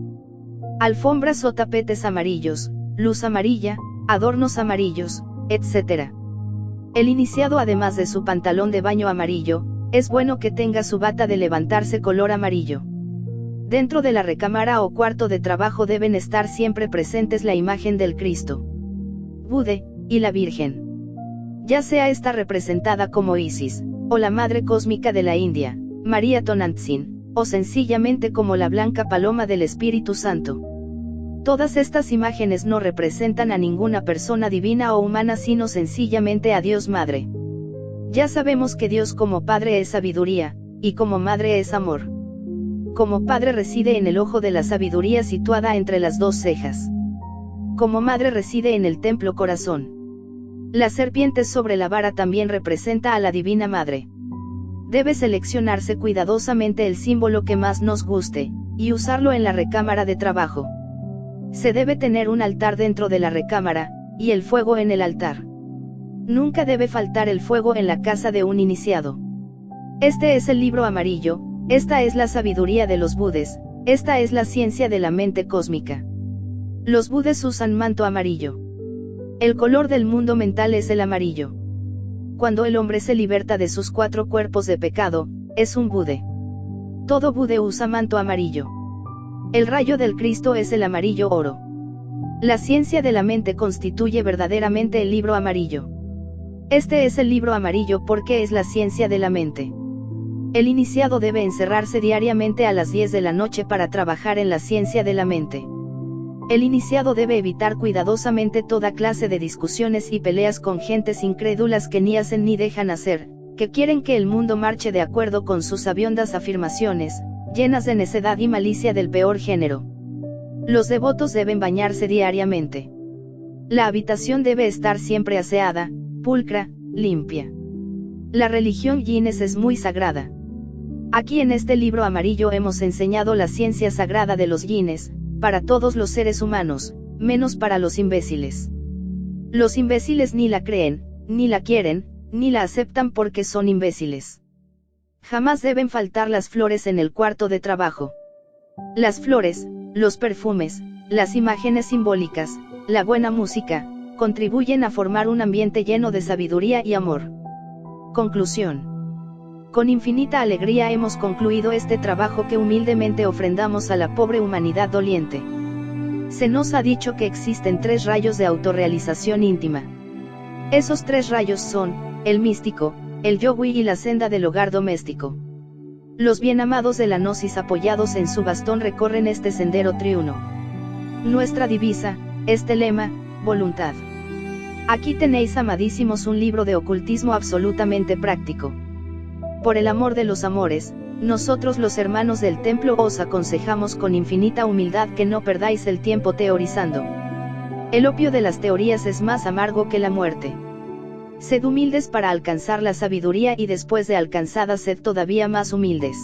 Alfombras o tapetes amarillos, luz amarilla, adornos amarillos, etc. El iniciado, además de su pantalón de baño amarillo, es bueno que tenga su bata de levantarse color amarillo. Dentro de la recámara o cuarto de trabajo deben estar siempre presentes la imagen del Cristo, Bude, y la Virgen. Ya sea esta representada como Isis, o la Madre Cósmica de la India, María Tonantzin, o sencillamente como la blanca paloma del Espíritu Santo. Todas estas imágenes no representan a ninguna persona divina o humana sino sencillamente a Dios Madre. Ya sabemos que Dios como Padre es sabiduría, y como Madre es amor. Como Padre reside en el ojo de la sabiduría situada entre las dos cejas. Como Madre reside en el templo corazón. La serpiente sobre la vara también representa a la Divina Madre. Debe seleccionarse cuidadosamente el símbolo que más nos guste, y usarlo en la recámara de trabajo. Se debe tener un altar dentro de la recámara, y el fuego en el altar. Nunca debe faltar el fuego en la casa de un iniciado. Este es el libro amarillo, esta es la sabiduría de los budes, esta es la ciencia de la mente cósmica. Los budes usan manto amarillo. El color del mundo mental es el amarillo. Cuando el hombre se liberta de sus 4 cuerpos de pecado, es un bude. Todo bude usa manto amarillo. El rayo del Cristo es el amarillo oro. La ciencia de la mente constituye verdaderamente el libro amarillo. Este es el libro amarillo porque es la ciencia de la mente. El iniciado debe encerrarse diariamente a las 10 de la noche para trabajar en la ciencia de la mente. El iniciado debe evitar cuidadosamente toda clase de discusiones y peleas con gentes incrédulas que ni hacen ni dejan hacer, que quieren que el mundo marche de acuerdo con sus sabiondas afirmaciones, llenas de necedad y malicia del peor género. Los devotos deben bañarse diariamente. La habitación debe estar siempre aseada, pulcra, limpia. La religión Guinness es muy sagrada. Aquí en este libro amarillo hemos enseñado la ciencia sagrada de los Guinness, para todos los seres humanos, menos para los imbéciles. Los imbéciles ni la creen, ni la quieren, ni la aceptan porque son imbéciles. Jamás deben faltar las flores en el cuarto de trabajo. Las flores, los perfumes, las imágenes simbólicas, la buena música, contribuyen a formar un ambiente lleno de sabiduría y amor. Conclusión. Con infinita alegría hemos concluido este trabajo que humildemente ofrendamos a la pobre humanidad doliente. Se nos ha dicho que existen 3 rayos de autorrealización íntima. Esos 3 rayos son, el místico, el yogui y la senda del hogar doméstico. Los bienamados de la gnosis apoyados en su bastón recorren este sendero triuno. Nuestra divisa, este lema, voluntad. Aquí tenéis, amadísimos, un libro de ocultismo absolutamente práctico. Por el amor de los amores, nosotros los hermanos del templo os aconsejamos con infinita humildad que no perdáis el tiempo teorizando. El opio de las teorías es más amargo que la muerte. Sed humildes para alcanzar la sabiduría y después de alcanzada sed todavía más humildes.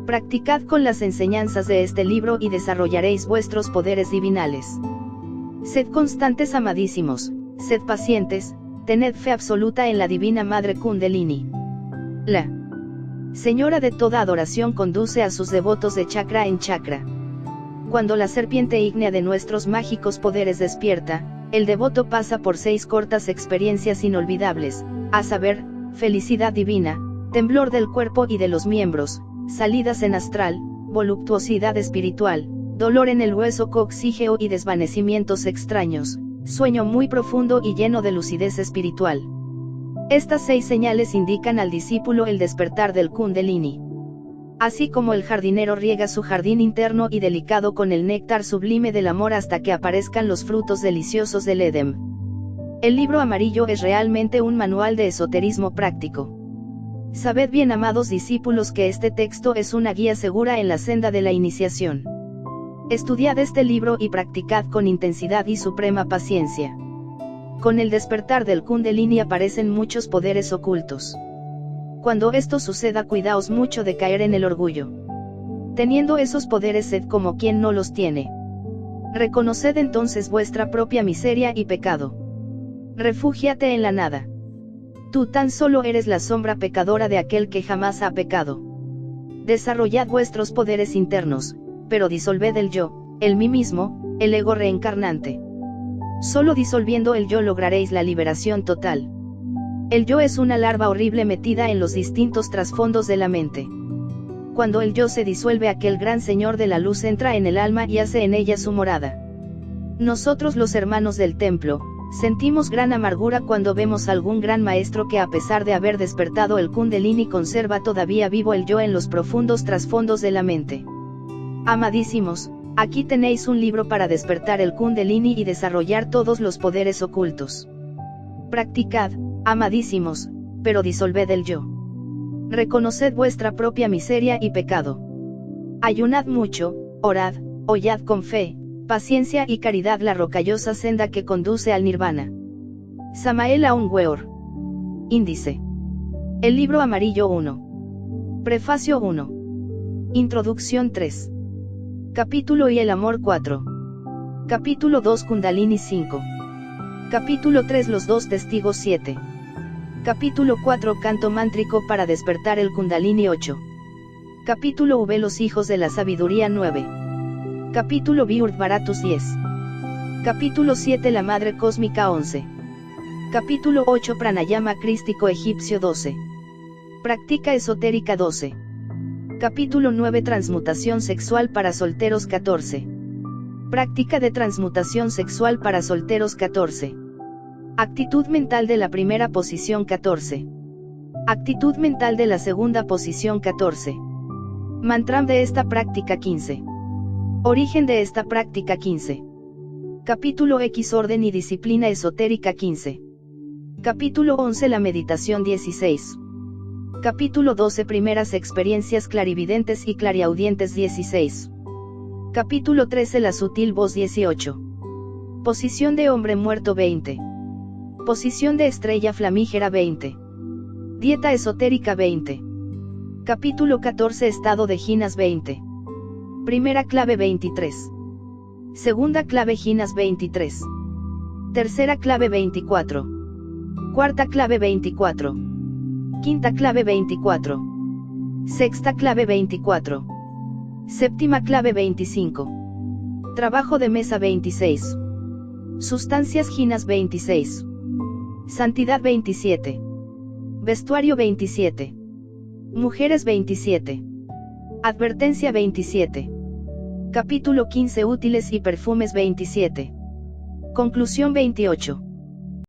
Practicad con las enseñanzas de este libro y desarrollaréis vuestros poderes divinales. Sed constantes, amadísimos, sed pacientes, tened fe absoluta en la Divina Madre Kundalini. La Señora de toda adoración conduce a sus devotos de chakra en chakra. Cuando la serpiente ígnea de nuestros mágicos poderes despierta, el devoto pasa por 6 cortas experiencias inolvidables, a saber, felicidad divina, temblor del cuerpo y de los miembros, salidas en astral, voluptuosidad espiritual, dolor en el hueso coxígeo y desvanecimientos extraños, sueño muy profundo y lleno de lucidez espiritual. Estas 6 señales indican al discípulo el despertar del Kundalini. Así como el jardinero riega su jardín interno y delicado con el néctar sublime del amor hasta que aparezcan los frutos deliciosos del Edén. El libro amarillo es realmente un manual de esoterismo práctico. Sabed, bien amados discípulos, que este texto es una guía segura en la senda de la iniciación. Estudiad este libro y practicad con intensidad y suprema paciencia. Con el despertar del Kundalini aparecen muchos poderes ocultos. Cuando esto suceda, cuidaos mucho de caer en el orgullo. Teniendo esos poderes, sed como quien no los tiene. Reconoced entonces vuestra propia miseria y pecado. Refúgiate en la nada. Tú tan solo eres la sombra pecadora de aquel que jamás ha pecado. Desarrollad vuestros poderes internos, pero disolved el yo, el mí mismo, el ego reencarnante. Solo disolviendo el yo lograréis la liberación total. El yo es una larva horrible metida en los distintos trasfondos de la mente. cuando el yo se disuelve aquel gran Señor de la luz entra en el alma y hace en ella su morada. Nosotros los hermanos del templo, sentimos gran amargura cuando vemos algún gran maestro que a pesar de haber despertado el Kundalini conserva todavía vivo el yo en los profundos trasfondos de la mente. Amadísimos, aquí tenéis un libro para despertar el Kundalini y desarrollar todos los poderes ocultos. Practicad, amadísimos, pero disolved el yo. Reconoced vuestra propia miseria y pecado. Ayunad mucho, orad, hollad con fe, paciencia y caridad la rocallosa senda que conduce al nirvana. Samael Aun Weor. Índice. El libro amarillo 1. Prefacio 1. Introducción 3. Capítulo y el amor 4. Capítulo 2 Kundalini 5. Capítulo 3 Los dos testigos 7. Capítulo 4 Canto mántrico para despertar el Kundalini 8. Capítulo V Los hijos de la sabiduría 9. Capítulo Viurt Baratus 10. Capítulo 7 La madre cósmica 11. Capítulo 8 Pranayama crístico egipcio 12. Práctica esotérica 12. Capítulo 9 Transmutación sexual para solteros 14. Práctica de transmutación sexual para solteros 14. Actitud mental de la primera posición 14. Actitud mental de la segunda posición 14. Mantram de esta práctica 15. Origen de esta práctica 15. Capítulo X Orden y disciplina esotérica 15. Capítulo 11 La meditación 16. Capítulo 12 Primeras experiencias clarividentes y clariaudientes 16. Capítulo 13 La sutil voz 18. Posición de hombre muerto 20. Posición de estrella flamígera 20. Dieta esotérica 20. Capítulo 14 Estado de Ginas 20. Primera clave 23. Segunda clave Ginas 23. Tercera clave 24. Cuarta clave 24. Quinta clave 24. Sexta clave 24. Séptima clave 25. Trabajo de mesa 26. Sustancias Ginas 26. Santidad 27. Vestuario 27. Mujeres 27. Advertencia 27. Capítulo 15 Útiles y perfumes 27. Conclusión 28.